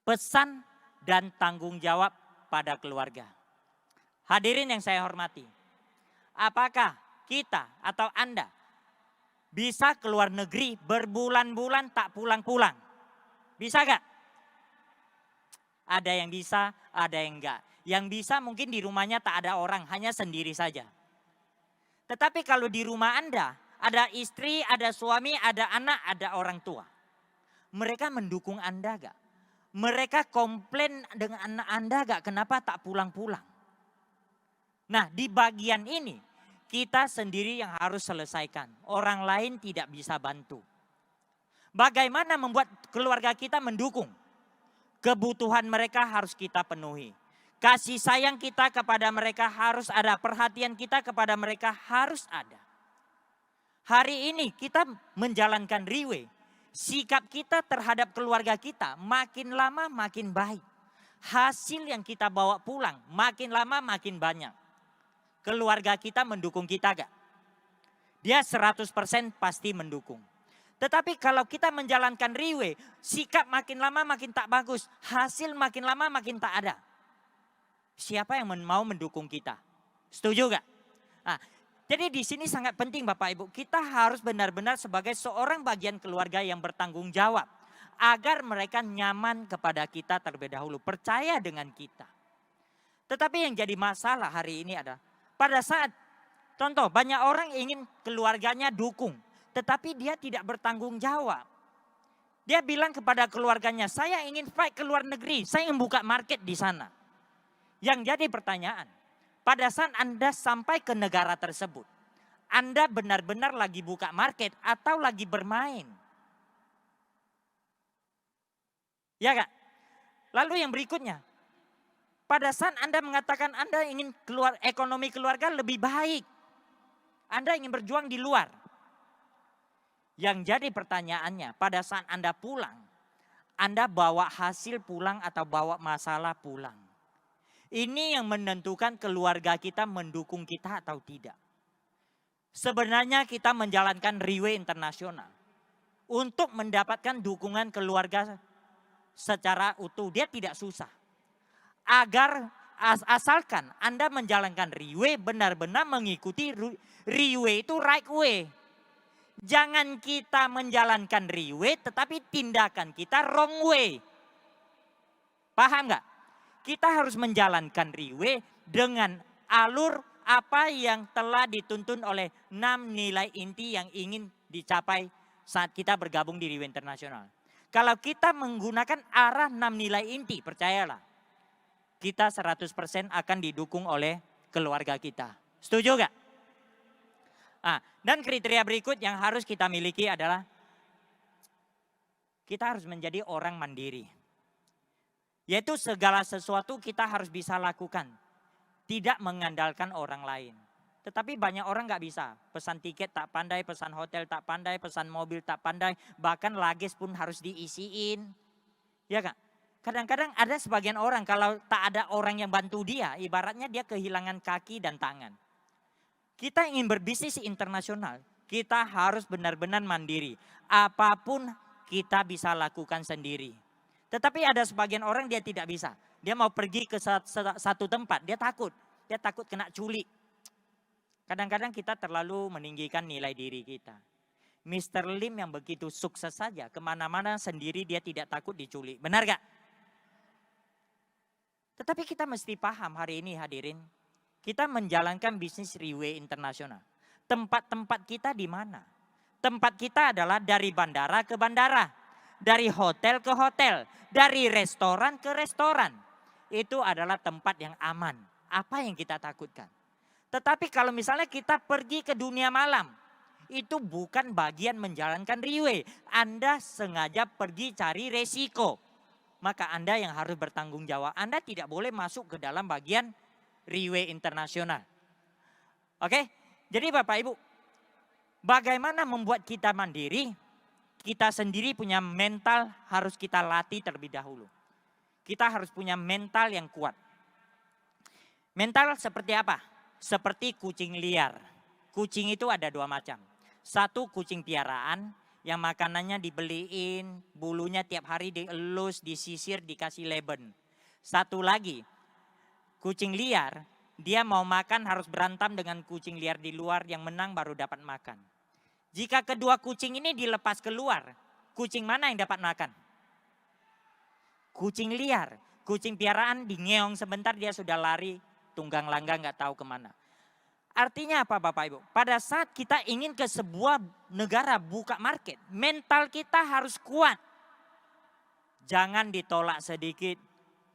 Pesan dan tanggung jawab pada keluarga. Hadirin yang saya hormati. Apakah kita atau Anda bisa keluar negeri berbulan-bulan tak pulang-pulang? Bisa gak? Ada yang bisa, ada yang enggak. Yang bisa mungkin di rumahnya tak ada orang, hanya sendiri saja. Tetapi kalau di rumah Anda, ada istri, ada suami, ada anak, ada orang tua. Mereka mendukung Anda gak? Mereka komplain dengan anak Anda gak? Kenapa tak pulang-pulang? Nah di bagian ini, kita sendiri yang harus selesaikan. Orang lain tidak bisa bantu. Bagaimana membuat keluarga kita mendukung? Kebutuhan mereka harus kita penuhi. Kasih sayang kita kepada mereka harus ada. Perhatian kita kepada mereka harus ada. Hari ini kita menjalankan Riway. Sikap kita terhadap keluarga kita makin lama makin baik. Hasil yang kita bawa pulang makin lama makin banyak. Keluarga kita mendukung kita gak? Dia 100% pasti mendukung. Tetapi kalau kita menjalankan Riway, sikap makin lama makin tak bagus. Hasil makin lama makin tak ada. Siapa yang mau mendukung kita? Setuju gak? Nah, jadi di sini sangat penting Bapak Ibu. Kita harus benar-benar sebagai seorang bagian keluarga yang bertanggung jawab. Agar mereka nyaman kepada kita terlebih dahulu. Percaya dengan kita. Tetapi yang jadi masalah hari ini adalah pada saat, contoh banyak orang ingin keluarganya dukung. Tetapi dia tidak bertanggung jawab. Dia bilang kepada keluarganya, saya ingin fight ke luar negeri. Saya ingin buka market di sana. Yang jadi pertanyaan, pada saat Anda sampai ke negara tersebut. Anda benar-benar lagi buka market atau lagi bermain? Ya gak? Lalu yang berikutnya. Pada saat Anda mengatakan Anda ingin ekonomi keluarga lebih baik. Anda ingin berjuang di luar. Yang jadi pertanyaannya, pada saat Anda pulang, Anda bawa hasil pulang atau bawa masalah pulang. Ini yang menentukan keluarga kita mendukung kita atau tidak. Sebenarnya kita menjalankan Riway Internasional. Untuk mendapatkan dukungan keluarga secara utuh, dia tidak susah. Asalkan Anda menjalankan Riway benar-benar mengikuti Riway itu right way. Jangan kita menjalankan Riway tetapi tindakan kita wrong way. Paham gak? Kita harus menjalankan Riway dengan alur apa yang telah dituntun oleh 6 nilai inti yang ingin dicapai saat kita bergabung di Riway Internasional. Kalau kita menggunakan arah 6 nilai inti, percayalah. Kita 100% akan didukung oleh keluarga kita. Setuju gak? Nah, dan kriteria berikut yang harus kita miliki adalah kita harus menjadi orang mandiri. Yaitu segala sesuatu kita harus bisa lakukan. Tidak mengandalkan orang lain. Tetapi banyak orang nggak bisa. Pesan tiket tak pandai, pesan hotel tak pandai, pesan mobil tak pandai. Bahkan luggage pun harus diisiin. Ya Kak? Kadang-kadang ada sebagian orang kalau tak ada orang yang bantu dia, ibaratnya dia kehilangan kaki dan tangan. Kita ingin berbisnis internasional, kita harus benar-benar mandiri. Apapun kita bisa lakukan sendiri. Tetapi ada sebagian orang dia tidak bisa. Dia mau pergi ke satu tempat, dia takut. Dia takut kena culik. Kadang-kadang kita terlalu meninggikan nilai diri kita. Mr. Lim yang begitu sukses saja, kemana-mana sendiri dia tidak takut diculik. Benar gak? Tetapi kita mesti paham hari ini hadirin, kita menjalankan bisnis Riway Internasional. Tempat-tempat kita di mana? Tempat kita adalah dari bandara ke bandara, dari hotel ke hotel, dari restoran ke restoran. Itu adalah tempat yang aman. Apa yang kita takutkan? Tetapi kalau misalnya kita pergi ke dunia malam, itu bukan bagian menjalankan Riway. Anda sengaja pergi cari resiko. Maka Anda yang harus bertanggung jawab. Anda tidak boleh masuk ke dalam bagian Riway Internasional. Oke, jadi Bapak Ibu, bagaimana membuat kita mandiri? Kita sendiri punya mental harus kita latih terlebih dahulu. Kita harus punya mental yang kuat. Mental seperti apa? Seperti kucing liar. Kucing itu ada dua macam. Satu kucing piaraan yang makanannya dibeliin, bulunya tiap hari dielus, disisir, dikasih leben. Satu lagi, kucing liar, dia mau makan harus berantem dengan kucing liar di luar, yang menang baru dapat makan. Jika kedua kucing ini dilepas keluar, kucing mana yang dapat makan? Kucing liar. Kucing piaraan dingeong sebentar dia sudah lari, tunggang langgang nggak tahu kemana. Artinya apa Bapak Ibu? Pada saat kita ingin ke sebuah negara buka market, mental kita harus kuat. Jangan ditolak sedikit,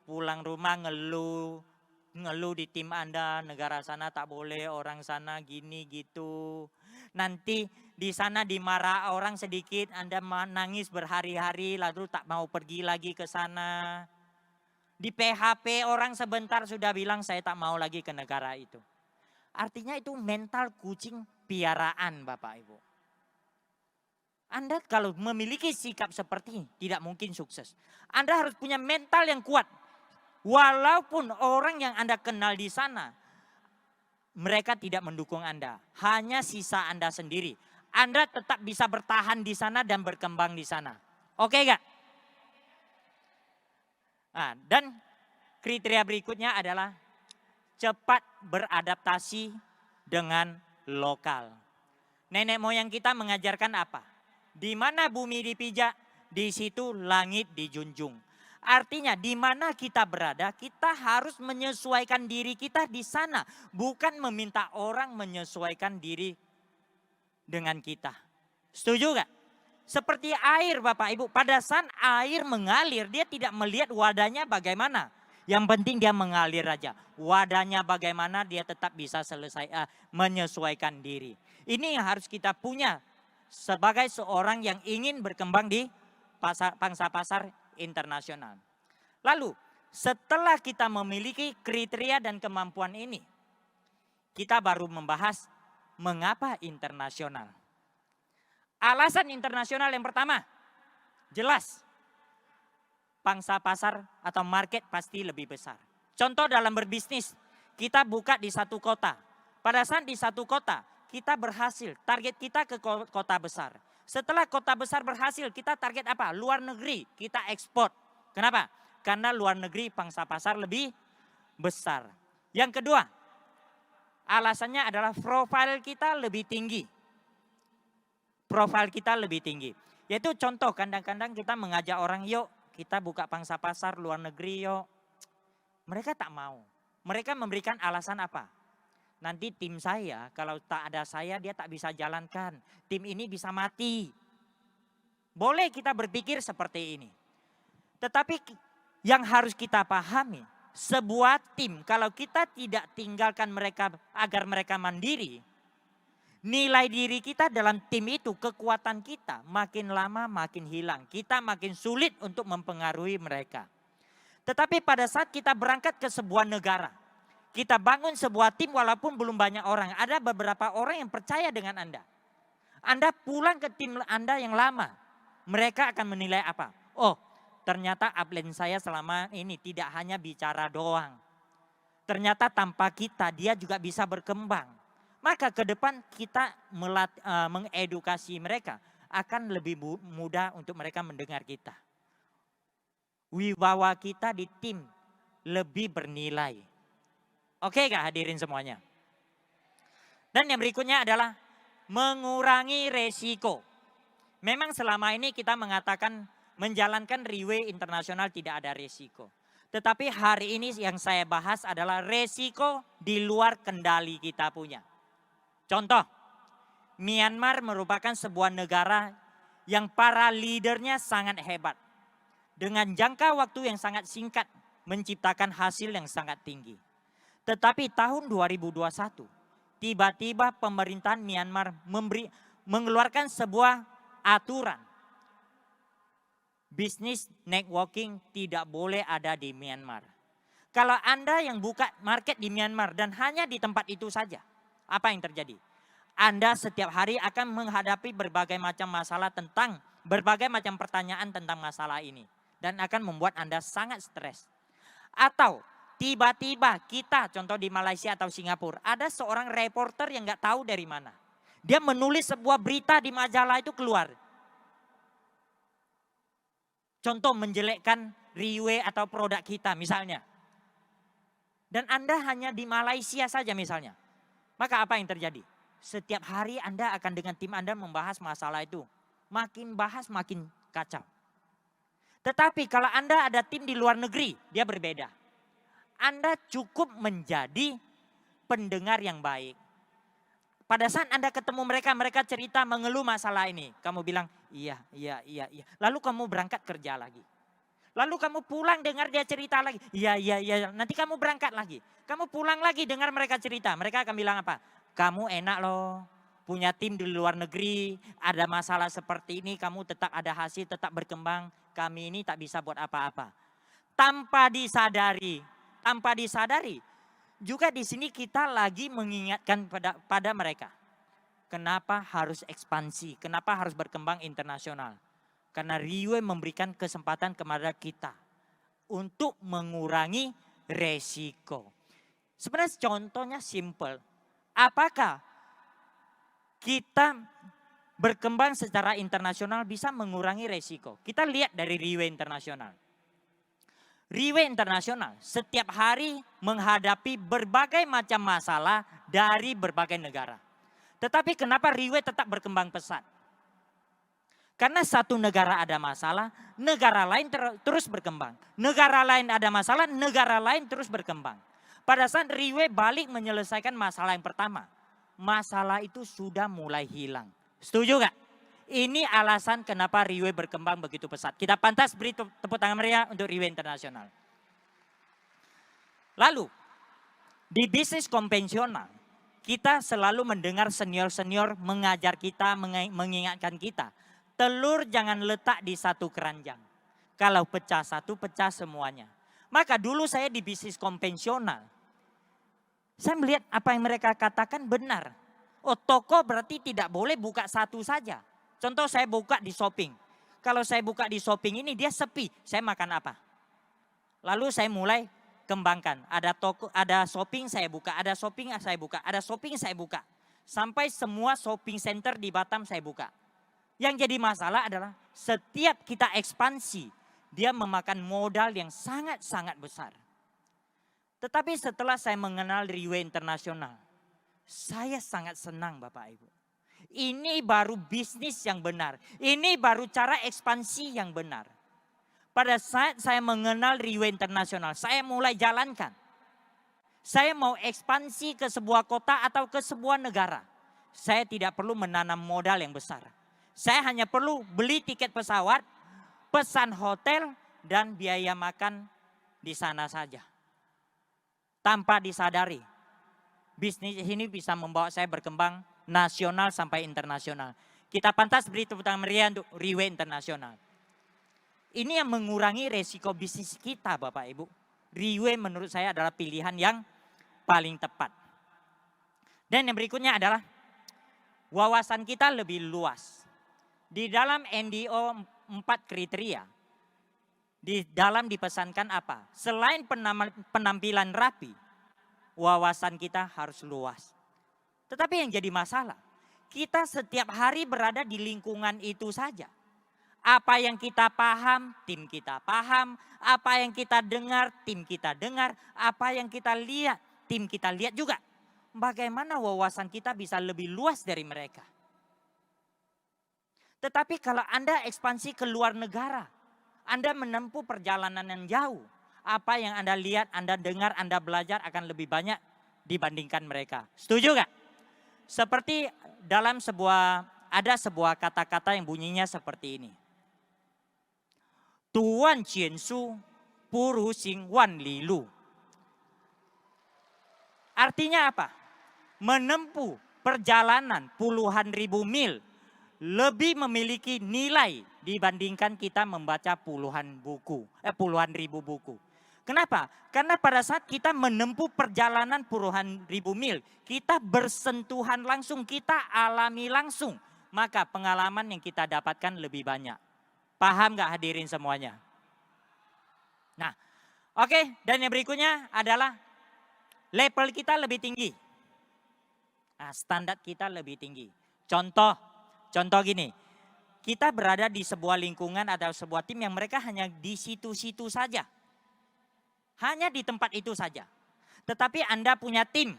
pulang rumah ngeluh di tim Anda, negara sana tak boleh, orang sana gini gitu. Nanti di sana dimarah orang sedikit, Anda nangis berhari-hari lalu tak mau pergi lagi ke sana. Di PHP orang sebentar sudah bilang saya tak mau lagi ke negara itu. Artinya itu mental kucing piaraan Bapak Ibu. Anda kalau memiliki sikap seperti ini tidak mungkin sukses. Anda harus punya mental yang kuat. Walaupun orang yang Anda kenal di sana, mereka tidak mendukung Anda. Hanya sisa Anda sendiri. Anda tetap bisa bertahan di sana dan berkembang di sana. Oke gak? Nah, dan kriteria berikutnya adalah cepat beradaptasi dengan lokal. Nenek moyang kita mengajarkan apa? Di mana bumi dipijak, di situ langit dijunjung. Artinya di mana kita berada, kita harus menyesuaikan diri kita di sana. Bukan meminta orang menyesuaikan diri dengan kita. Setuju gak? Seperti air Bapak Ibu, pada saat air mengalir dia tidak melihat wadahnya bagaimana. Yang penting dia mengalir aja. Wadahnya bagaimana dia tetap bisa menyesuaikan diri. Ini yang harus kita punya sebagai seorang yang ingin berkembang di pangsa pasar internasional. Lalu setelah kita memiliki kriteria dan kemampuan ini, kita baru membahas mengapa internasional. Alasan internasional yang pertama, jelas pangsa pasar atau market pasti lebih besar. Contoh dalam berbisnis, kita buka di satu kota. Pada saat di satu kota, kita berhasil, target kita ke kota besar. Setelah kota besar berhasil, kita target apa? Luar negeri, kita ekspor. Kenapa? Karena luar negeri pangsa pasar lebih besar. Yang kedua, alasannya adalah profil kita lebih tinggi. Profil kita lebih tinggi. Yaitu contoh kadang-kadang kita mengajak orang, yuk kita buka pangsa pasar luar negeri yuk. Mereka tak mau. Mereka memberikan alasan apa? Nanti tim saya, kalau tak ada saya dia tak bisa jalankan. Tim ini bisa mati. Boleh kita berpikir seperti ini. Tetapi yang harus kita pahami, sebuah tim kalau kita tidak tinggalkan mereka agar mereka mandiri, nilai diri kita dalam tim itu, kekuatan kita makin lama makin hilang. Kita makin sulit untuk mempengaruhi mereka. Tetapi pada saat kita berangkat ke sebuah negara, Kita bangun sebuah tim walaupun belum banyak orang. Ada beberapa orang yang percaya dengan Anda. Anda pulang ke tim Anda yang lama. Mereka akan menilai apa? Oh, ternyata upline saya selama ini tidak hanya bicara doang. Ternyata tanpa kita dia juga bisa berkembang. Maka ke depan kita mengedukasi mereka akan lebih mudah untuk mereka mendengar kita. Wibawa kita di tim lebih bernilai. Oke gak hadirin semuanya? Dan yang berikutnya adalah mengurangi resiko. Memang selama ini kita mengatakan menjalankan Riway Internasional tidak ada resiko. Tetapi hari ini yang saya bahas adalah resiko di luar kendali kita punya. Contoh, Myanmar merupakan sebuah negara yang para leadernya sangat hebat. Dengan jangka waktu yang sangat singkat menciptakan hasil yang sangat tinggi. Tetapi tahun 2021, tiba-tiba pemerintahan Myanmar mengeluarkan sebuah aturan. Bisnis networking tidak boleh ada di Myanmar. Kalau Anda yang buka market di Myanmar dan hanya di tempat itu saja, apa yang terjadi? Anda setiap hari akan menghadapi berbagai macam masalah berbagai macam pertanyaan tentang masalah ini. Dan akan membuat Anda sangat stres. Atau tiba-tiba kita, contoh di Malaysia atau Singapura, ada seorang reporter yang nggak tahu dari mana. Dia menulis sebuah berita di majalah itu keluar. Contoh menjelekkan Riway atau produk kita misalnya. Dan Anda hanya di Malaysia saja misalnya. Maka apa yang terjadi? Setiap hari Anda akan dengan tim Anda membahas masalah itu. Makin bahas makin kacau. Tetapi kalau Anda ada tim di luar negeri, dia berbeda. Anda cukup menjadi pendengar yang baik. Pada saat Anda ketemu mereka cerita mengeluh masalah ini. Kamu bilang, iya. Lalu kamu berangkat kerja lagi. Lalu kamu pulang dengar dia cerita lagi. Iya. Nanti kamu berangkat lagi. Kamu pulang lagi dengar mereka cerita. Mereka akan bilang apa? Kamu enak loh. Punya tim di luar negeri. Ada masalah seperti ini. Kamu tetap ada hasil, tetap berkembang. Kami ini tak bisa buat apa-apa. Tanpa disadari, juga di sini kita lagi mengingatkan pada mereka. Kenapa harus ekspansi? Kenapa harus berkembang internasional? Karena Riway memberikan kesempatan kepada kita untuk mengurangi resiko. Sebenarnya contohnya simple. Apakah kita berkembang secara internasional bisa mengurangi resiko? Kita lihat dari Riway Internasional. Riway Internasional setiap hari menghadapi berbagai macam masalah dari berbagai negara. Tetapi kenapa Riway tetap berkembang pesat? Karena satu negara ada masalah, negara lain terus berkembang. Negara lain ada masalah, negara lain terus berkembang. Pada saat Riway balik menyelesaikan masalah yang pertama, masalah itu sudah mulai hilang. Setuju gak? Ini alasan kenapa Riway berkembang begitu pesat. Kita pantas beri tepuk tangan meriah untuk Riway Internasional. Lalu, di bisnis konvensional, kita selalu mendengar senior-senior mengajar kita, mengingatkan kita. Telur jangan letak di satu keranjang. Kalau pecah satu, pecah semuanya. Maka dulu saya di bisnis konvensional, saya melihat apa yang mereka katakan benar. Oh, toko berarti tidak boleh buka satu saja. Contoh saya buka di shopping. Kalau saya buka di shopping ini dia sepi, saya makan apa? Lalu saya mulai kembangkan. Ada toko, ada shopping saya buka, ada shopping saya buka, ada shopping saya buka. Sampai semua shopping center di Batam saya buka. Yang jadi masalah adalah setiap kita ekspansi, dia memakan modal yang sangat-sangat besar. Tetapi setelah saya mengenal Riway Internasional, saya sangat senang Bapak Ibu. Ini baru bisnis yang benar. Ini baru cara ekspansi yang benar. Pada saat saya mengenal Riway Internasional, saya mulai jalankan. Saya mau ekspansi ke sebuah kota atau ke sebuah negara. Saya tidak perlu menanam modal yang besar. Saya hanya perlu beli tiket pesawat, pesan hotel, dan biaya makan di sana saja. Tanpa disadari, bisnis ini bisa membawa saya berkembang nasional sampai internasional. Kita pantas beri tepuk tangan meriah untuk Riway Internasional. Ini yang mengurangi resiko bisnis kita Bapak Ibu. Riway menurut saya adalah pilihan yang paling tepat. Dan yang berikutnya adalah wawasan kita lebih luas. Di dalam NDO 4 kriteria, di dalam dipesankan apa? Selain penampilan rapi, wawasan kita harus luas. Tetapi yang jadi masalah, kita setiap hari berada di lingkungan itu saja. Apa yang kita paham, tim kita paham. Apa yang kita dengar, tim kita dengar. Apa yang kita lihat, tim kita lihat juga. Bagaimana wawasan kita bisa lebih luas dari mereka? Tetapi kalau Anda ekspansi ke luar negara, Anda menempuh perjalanan yang jauh. Apa yang Anda lihat, Anda dengar, Anda belajar akan lebih banyak dibandingkan mereka. Setuju gak? Seperti dalam ada sebuah kata-kata yang bunyinya seperti ini. Tuan Jian Su, Puru Xing Wan Li Lu. Artinya apa? Menempuh perjalanan puluhan ribu mil lebih memiliki nilai dibandingkan kita membaca puluhan ribu buku. Kenapa? Karena pada saat kita menempuh perjalanan puluhan ribu mil, kita bersentuhan langsung, kita alami langsung, maka pengalaman yang kita dapatkan lebih banyak. Paham gak hadirin semuanya? Nah, oke, dan yang berikutnya adalah level kita lebih tinggi. Nah, standar kita lebih tinggi. Contoh gini, kita berada di sebuah lingkungan atau sebuah tim yang mereka hanya di situ-situ saja. Hanya di tempat itu saja. Tetapi Anda punya tim.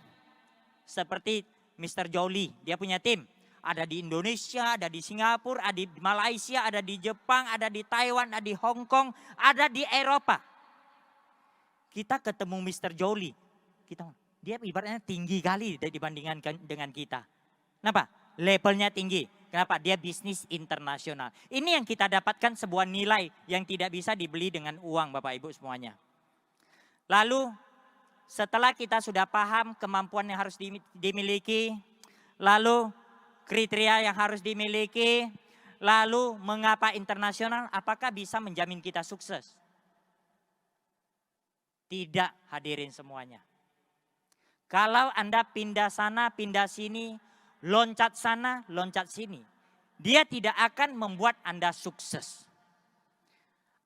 Seperti Mr. Jolie, dia punya tim. Ada di Indonesia, ada di Singapura, ada di Malaysia, ada di Jepang, ada di Taiwan, ada di Hong Kong, ada di Eropa. Kita ketemu Mr. Jolie. Dia ibaratnya tinggi kali dibandingkan dengan kita. Kenapa? Levelnya tinggi. Kenapa? Dia bisnis internasional. Ini yang kita dapatkan sebuah nilai yang tidak bisa dibeli dengan uang Bapak Ibu semuanya. Lalu setelah kita sudah paham kemampuan yang harus dimiliki, lalu kriteria yang harus dimiliki, lalu mengapa internasional, apakah bisa menjamin kita sukses? Tidak hadirin semuanya. Kalau Anda pindah sana, pindah sini, loncat sana, loncat sini, dia tidak akan membuat Anda sukses.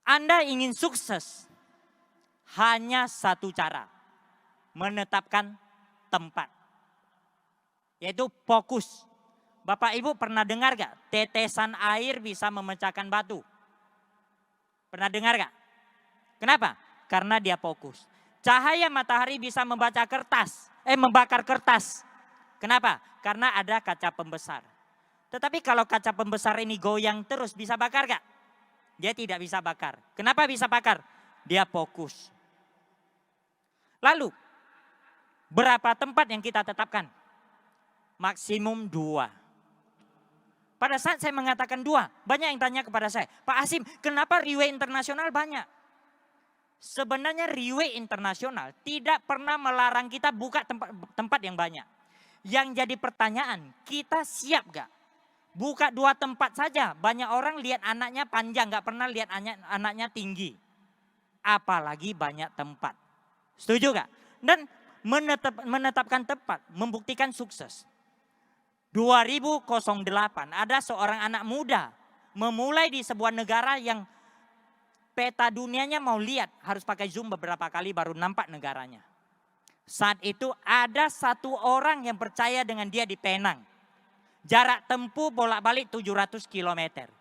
Anda ingin sukses, hanya satu cara, menetapkan tempat, yaitu fokus. Bapak Ibu pernah dengar gak tetesan air bisa memecahkan batu? Pernah dengar gak? Kenapa? Karena dia fokus. Cahaya matahari bisa membakar kertas. Kenapa? Karena ada kaca pembesar. Tetapi kalau kaca pembesar ini goyang terus, bisa bakar gak? Dia tidak bisa bakar. Kenapa bisa bakar? Dia fokus. Lalu, berapa tempat yang kita tetapkan? Maksimum 2. Pada saat saya mengatakan 2, banyak yang tanya kepada saya, Pak Hasim, kenapa Riway Internasional banyak? Sebenarnya Riway Internasional tidak pernah melarang kita buka tempat yang banyak. Yang jadi pertanyaan, kita siap gak? Buka 2 tempat saja, banyak orang lihat anaknya panjang, gak pernah lihat anaknya tinggi. Apalagi banyak tempat. Setuju gak? Dan menetapkan tempat, membuktikan sukses. 2008 ada seorang anak muda memulai di sebuah negara yang peta dunianya mau lihat harus pakai zoom beberapa kali baru nampak negaranya. Saat itu ada satu orang yang percaya dengan dia di Penang. Jarak tempuh bolak-balik 700 km.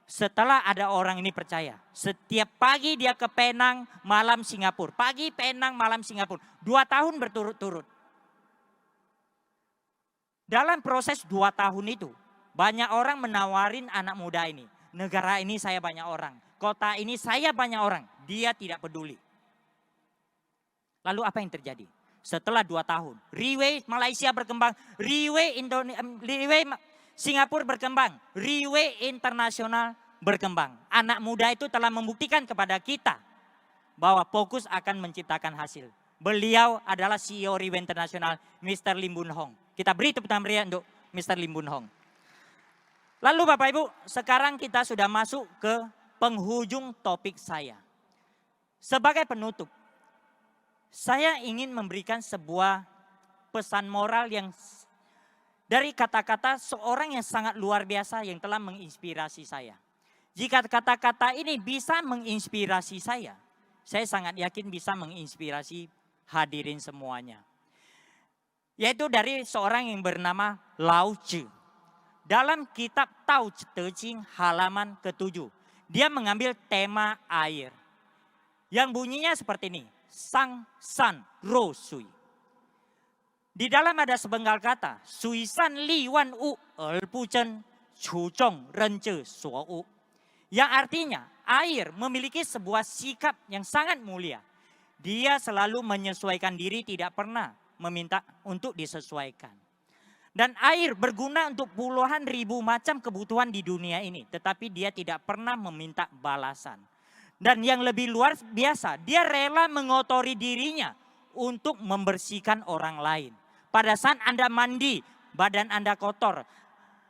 Setelah ada orang ini percaya, setiap pagi dia ke Penang, malam Singapura. Pagi Penang, malam Singapura. 2 tahun berturut-turut. Dalam proses 2 tahun itu, banyak orang menawarin anak muda ini. Negara ini saya banyak orang, kota ini saya banyak orang. Dia tidak peduli. Lalu apa yang terjadi? Setelah 2 tahun, Riway Malaysia berkembang, Riway Singapura berkembang, Riway Internasional berkembang. Anak muda itu telah membuktikan kepada kita bahwa fokus akan menciptakan hasil. Beliau adalah CEO Riway Internasional, Mr. Lim Boon Hong. Kita beri tepuk tangan meriah untuk Mr. Lim Boon Hong. Lalu Bapak Ibu, sekarang kita sudah masuk ke penghujung topik saya. Sebagai penutup, Saya ingin memberikan sebuah pesan moral yang dari kata-kata seorang yang sangat luar biasa yang telah menginspirasi saya. Jika kata-kata ini bisa menginspirasi saya sangat yakin bisa menginspirasi hadirin semuanya. Yaitu dari seorang yang bernama Lao Tzu. Dalam kitab Tao Te Ching halaman ke-7. Dia mengambil tema air. Yang bunyinya seperti ini. Sang san ro sui. Di dalam ada sepenggal kata. Sui san li wan u er bu zhen chu zhong ren zhe suo u. Yang artinya air memiliki sebuah sikap yang sangat mulia. Dia selalu menyesuaikan diri, tidak pernah meminta untuk disesuaikan. Dan air berguna untuk puluhan ribu macam kebutuhan di dunia ini. Tetapi dia tidak pernah meminta balasan. Dan yang lebih luar biasa, dia rela mengotori dirinya untuk membersihkan orang lain. Pada saat Anda mandi, badan Anda kotor.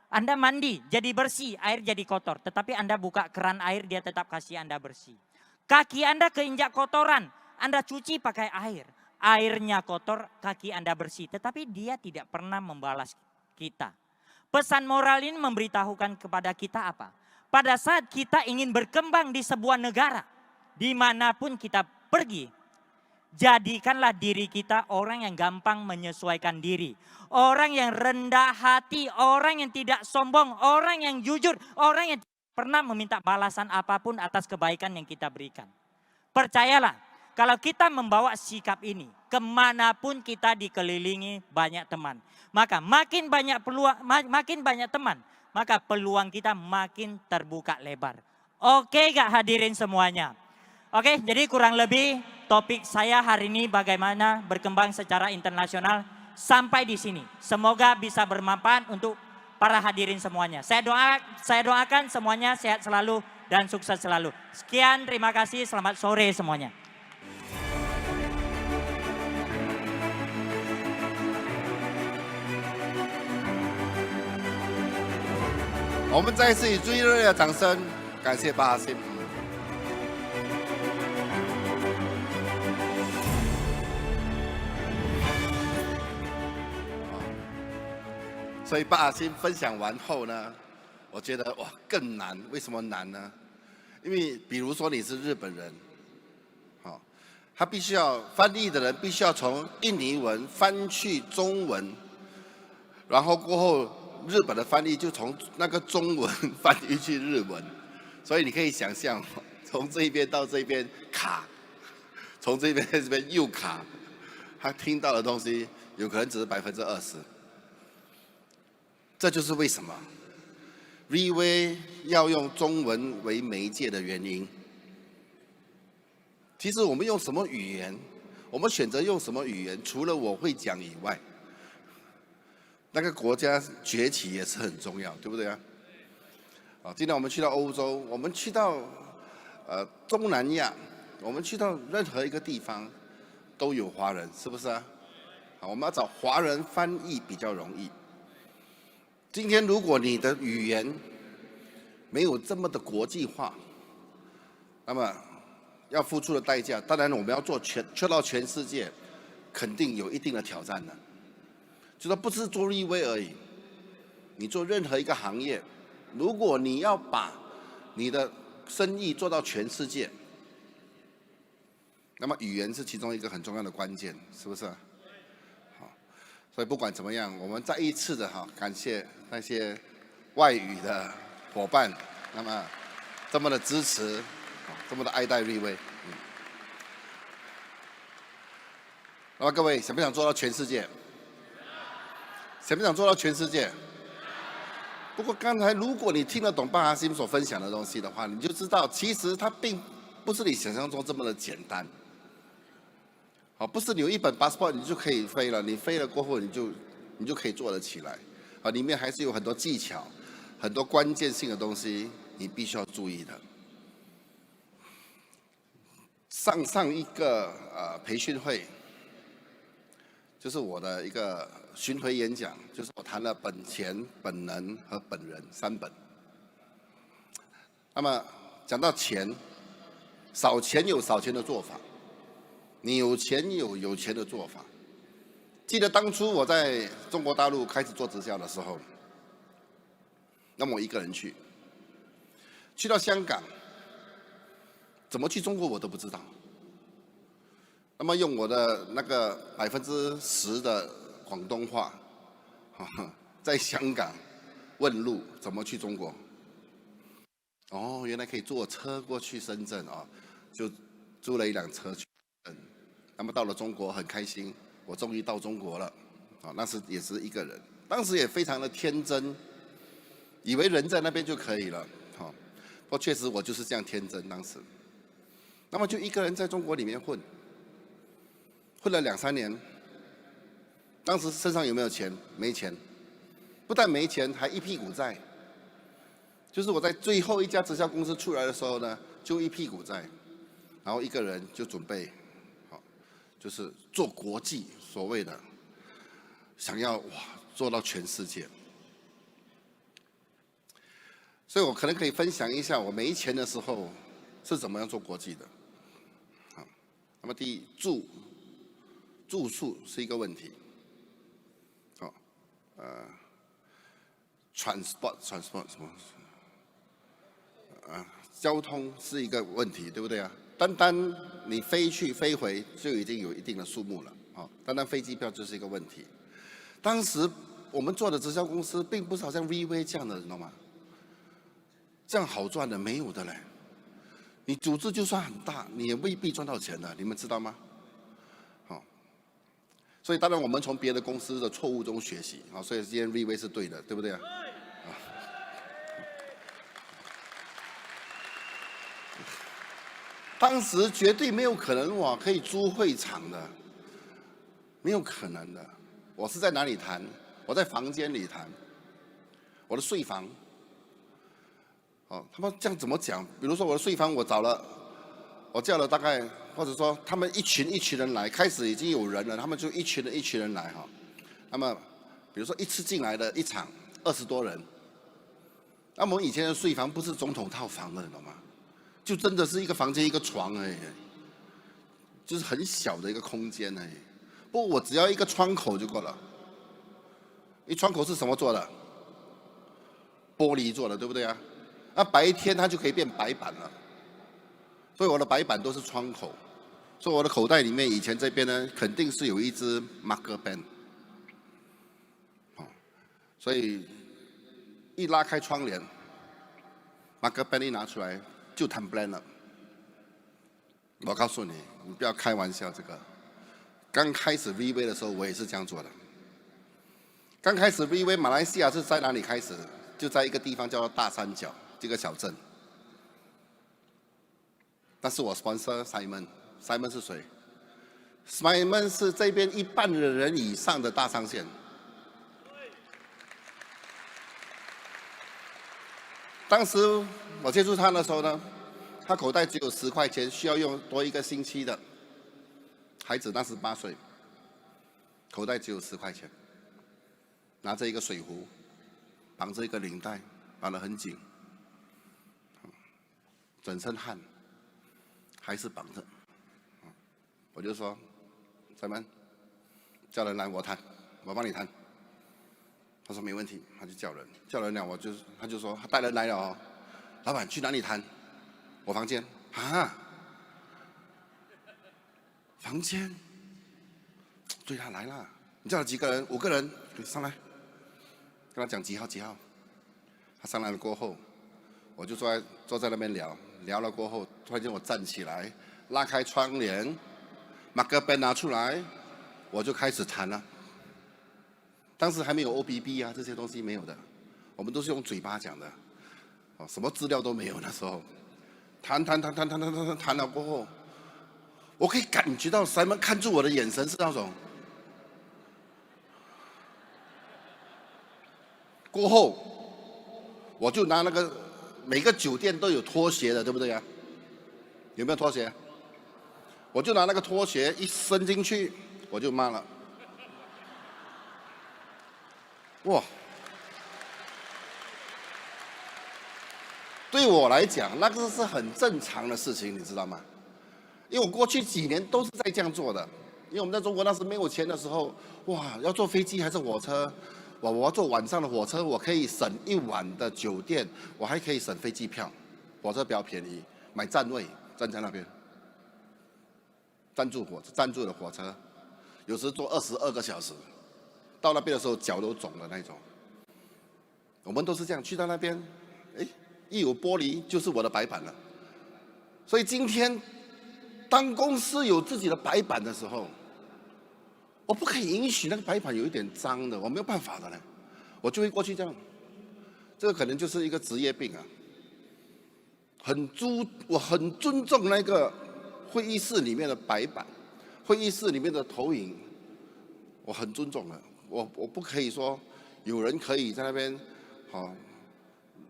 Anda mandi jadi bersih, air jadi kotor. Tetapi Anda buka keran air, dia tetap kasih Anda bersih. Kaki Anda keinjak kotoran, Anda cuci pakai air. Airnya kotor, kaki Anda bersih. Tetapi dia tidak pernah membalas kita. Pesan moral ini memberitahukan kepada kita apa? Pada saat kita ingin berkembang di sebuah negara, dimanapun kita pergi, jadikanlah diri kita orang yang gampang menyesuaikan diri. Orang yang rendah hati, orang yang tidak sombong, orang yang jujur, orang yang tidak pernah meminta balasan apapun atas kebaikan yang kita berikan. Percayalah. Kalau kita membawa sikap ini, kemanapun kita dikelilingi banyak teman. Maka makin banyak teman, maka peluang kita makin terbuka lebar. Oke gak hadirin semuanya? Oke, jadi kurang lebih topik saya hari ini bagaimana berkembang secara internasional sampai di sini. Semoga bisa bermanfaat untuk para hadirin semuanya. Saya doakan semuanya sehat selalu dan sukses selalu. Sekian, terima kasih, selamat sore semuanya.
我们再次以最热烈的掌声，感谢巴哈辛。所以巴哈辛分享完后呢，我觉得哇更难，为什么难呢？因为比如说你是日本人，好，他必须要翻译的人必须要从印尼文翻去中文，然后过后。 日本的翻译就从那个中文翻译去日文，所以你可以想象，从这一边到这边卡，从这边到这边又卡，他听到的东西有可能只是20%。这就是为什么 VV 要用中文为媒介的原因。其实我们用什么语言，我们选择用什么语言，除了我会讲以外。 那个国家崛起也是很重要，对不对啊？啊，今天我们去到欧洲，我们去到东南亚，我们去到任何一个地方都有华人，是不是啊？啊，我们要找华人翻译比较容易。今天如果你的语言没有这么的国际化，那么要付出的代价，当然我们要去到全世界，肯定有一定的挑战的。 就说不是做VV而已，你做任何一个行业，如果你要把你的生意做到全世界，那么语言是其中一个很重要的关键，是不是？好，所以不管怎么样，我们再一次的感谢那些外语的伙伴，那么这么的支持，这么的爱戴VV。那么各位想不想做到全世界？ 想不想做到全世界？不过刚才如果你听得懂巴哈辛所分享的东西的话，你就知道其实它并不是你想象中这么的简单。好，不是你有一本 passport 你就可以飞了，你飞了过后你就可以做得起来。啊，里面还是有很多技巧，很多关键性的东西你必须要注意的。上一个培训会，就是我的一个。 巡回演讲就是我谈了本钱、本能和本人3本。那么讲到钱，少钱有少钱的做法，你有钱有钱的做法。记得当初我在中国大陆开始做直销的时候，那么我一个人去到香港，怎么去中国我都不知道。那么用我的那个10%的广东话，在香港问路怎么去中国。哦，原来可以坐车过去深圳啊，就租了一辆车去深圳。那么到了中国很开心，我终于到中国了。啊，那时也是一个人，当时也非常的天真，以为人在那边就可以了。好，不过确实我就是这样天真当时。那么就一个人在中国里面混了2、3年。当时身上有没有钱？没钱，不但没钱，还一屁股债。就是我在最后一家直销公司出来的时候呢，就一屁股债，然后一个人就准备，就是做国际，所谓的想要做到全世界。所以我可能可以分享一下我没钱的时候是怎么样做国际的。好，那么第一，住宿是一个问题。transport 什么？交通是一个问题，对不对啊？单你飞去飞回就已经有一定的数目了，单飞机票就是一个问题。当时我们做的直销公司，并不是好像 VV 这样的，你知道吗？这样好赚的没有的嘞。你组织就算很大，你也未必赚到钱的，你们知道吗？所以当然我们从别的公司的错误中学习，所以今天 VV 是对的，对不对啊？当时绝对没有可能可以租会场的，没有可能的。我是在哪里谈？我在房间里谈，我的睡房。他们这样怎么讲？比如说我的睡房，我叫了大概，或者说他们一群人来，开始已经有人了，他们就一群人来哈。那么比如说一次进来的一场20多人，那么我们以前的睡房不是总统套房的，你懂吗？就真的是一个房间一个床而已，就是很小的一个空间而已。不过我只要一个窗口就够了。一窗口是什么做的？玻璃做的，对不对啊？那白天它就可以变白板了。所以我的白板都是窗口。所以我的口袋里面以前这边呢，肯定是有一支 marker pen。所以一拉开窗帘 ，marker pen 一拿出来。就谈 plan 了。我告诉你，你不要开玩笑。这个刚开始 VV 的时候，我也是这样做的。刚开始 VV 马来西亚是在哪里开始？就在一个地方叫做大三角这个小镇。但是我 sponsor Simon 是谁 ？Simon 是这边1半的人以上的大上线。当时我接触他的时候呢，他口袋只有10块钱，需要用多1个星期的。孩子当时8岁，口袋只有10块钱，拿着一个水壶，绑着一个领带，绑得很紧，整身汗，还是绑着。我就说，Simon，叫人来我谈，我帮你谈。他说没问题，他就叫人了，他就说他带人来了哦，老板去哪里谈？我房间啊，房间，对他来了，你叫了几个人？5个人，上来，跟他讲几号。他上来了过后，我就坐在那边聊了过后，突然间我站起来，拉开窗帘，marker pen 拿出来，我就开始谈了。当时还没有 OBB 啊，这些东西没有的，我们都是用嘴巴讲的，什么资料都没有。那时候，谈了过后，我可以感觉到Simon看住我的眼神是那种。过后，我就拿那个每个酒店都有拖鞋的，对不对啊？有没有拖鞋？我就拿那个拖鞋一伸进去，我就骂了。哇！对我来讲，那个是很正常的事情，你知道吗？因为我过去几年都是在这样做的。因为我们在中国那时没有钱的时候，哇，要坐飞机还是火车？我要坐晚上的火车，我可以省一晚的酒店，我还可以省飞机票。火车比较便宜，买站位，站在那边，站住的火车，有时坐22个小时，到那边的时候脚都肿的那种。我们都是这样去到那边，哎，一有玻璃就是我的白板了。所以今天，当公司有自己的白板的时候，我不可以允许那个白板有一点脏的，我没有办法的呢，我就会过去这样。这个可能就是一个职业病啊。我很尊重那个会议室里面的白板，会议室里面的投影，我很尊重的。我不可以说有人可以在那边，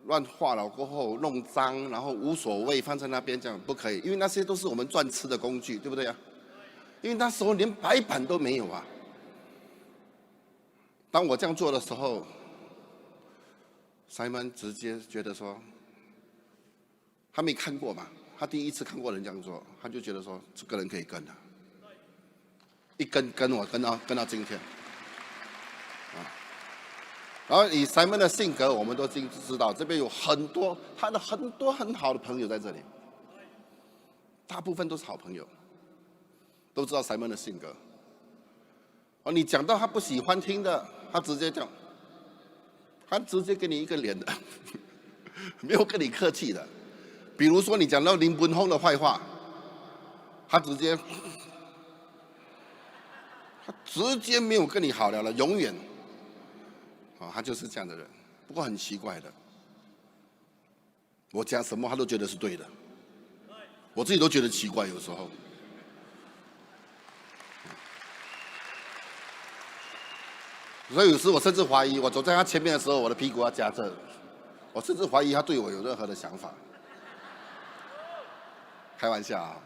乱画了过后弄脏，然后无所谓放在那边，这样不可以，因为那些都是我们赚吃的工具，对不对啊？因为那时候连白板都没有啊。当我这样做的时候 ，Simon 直接觉得说，他没看过嘛，他第一次看过人这样做，他就觉得说这个人可以跟啊，一跟我跟到今天，啊。然后以 Simon 的性格，我们都知道，这边有很多很好的朋友在这里，大部分都是好朋友，都知道 Simon 的性格。你讲到他不喜欢听的，他直接讲，他直接给你一个脸的，没有跟你客气的。比如说你讲到林文峰的坏话，他直接没有跟你好聊了，永远。他就是这样的人，不过很奇怪的，我讲什么他都觉得是对的，我自己都觉得奇怪，有时候。所以有时我甚至怀疑，我走在他前面的时候，我的屁股要夹着，我甚至怀疑他对我有任何的想法。开玩笑啊！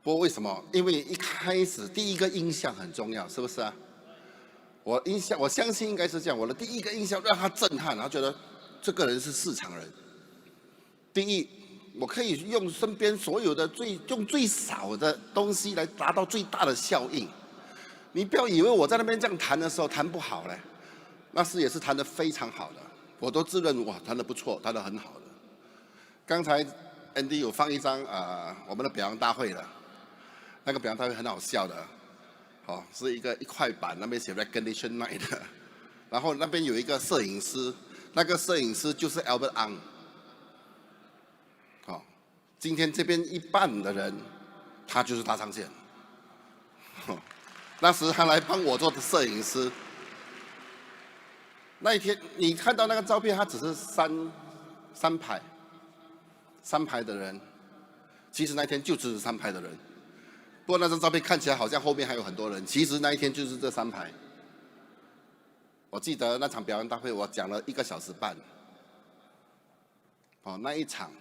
不过为什么？因为一开始第一个印象很重要，是不是啊？我相信应该是这样。我的第一个印象让他震撼，他觉得这个人是市场人。第一，我可以用身边所有的用最少的东西来达到最大的效应。你不要以为我在那边这样谈的时候谈不好嘞，那时也是谈得非常好的，我都自认哇谈得不错，谈得很好的。刚才 Andy 有放一张我们的表扬大会的，那个表扬大会很好笑的。是一块板，那边写 Recognition Night 的，然后那边有一个摄影师，那个摄影师就是 Albert Ang。今天这边一半的人，他就是大上线。那时他来帮我做的摄影师，那一天你看到那个照片，他只是三排的人，其实那天就只是3排的人。不过那张照片看起来好像后面还有很多人，其实那一天就是这3排。我记得那场表演大会，我讲了1个小时半。那一场，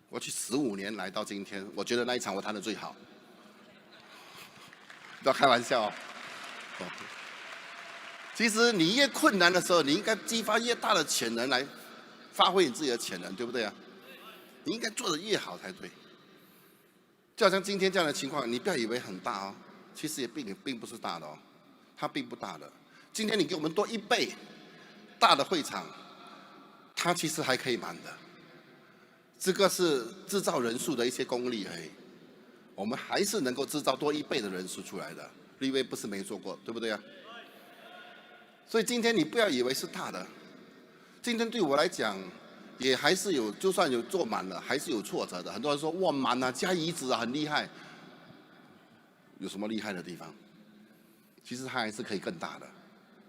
我去15年来到今天，我觉得那一场我谈得最好。不要开玩笑哦。其实你越困难的时候，你应该激发越大的潜能来发挥你自己的潜能，对不对啊？你应该做得越好才对。就好像今天这样的情况，你不要以为很大哦，其实也并不是大的哦，它并不大的。今天你给我们多1倍大的会场，它其实还可以满的。这个是制造人数的一些功力而已，我们还是能够制造多1倍的人数出来的。立威不是没做过，对不对啊？所以今天你不要以为是大的，今天对我来讲。也还是有，就算有坐满了，还是有挫折的。很多人说哇满啊，加椅子啊，很厉害。有什么厉害的地方？其实它还是可以更大的，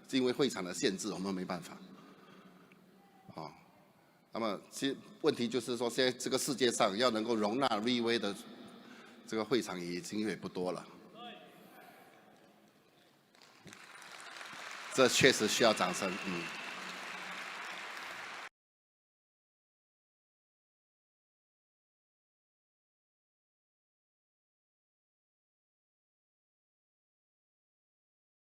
是因为会场的限制，我们没办法。那么其实问题就是说，现在这个世界上要能够容纳 VV 的这个会场已经也不多了。这确实需要掌声，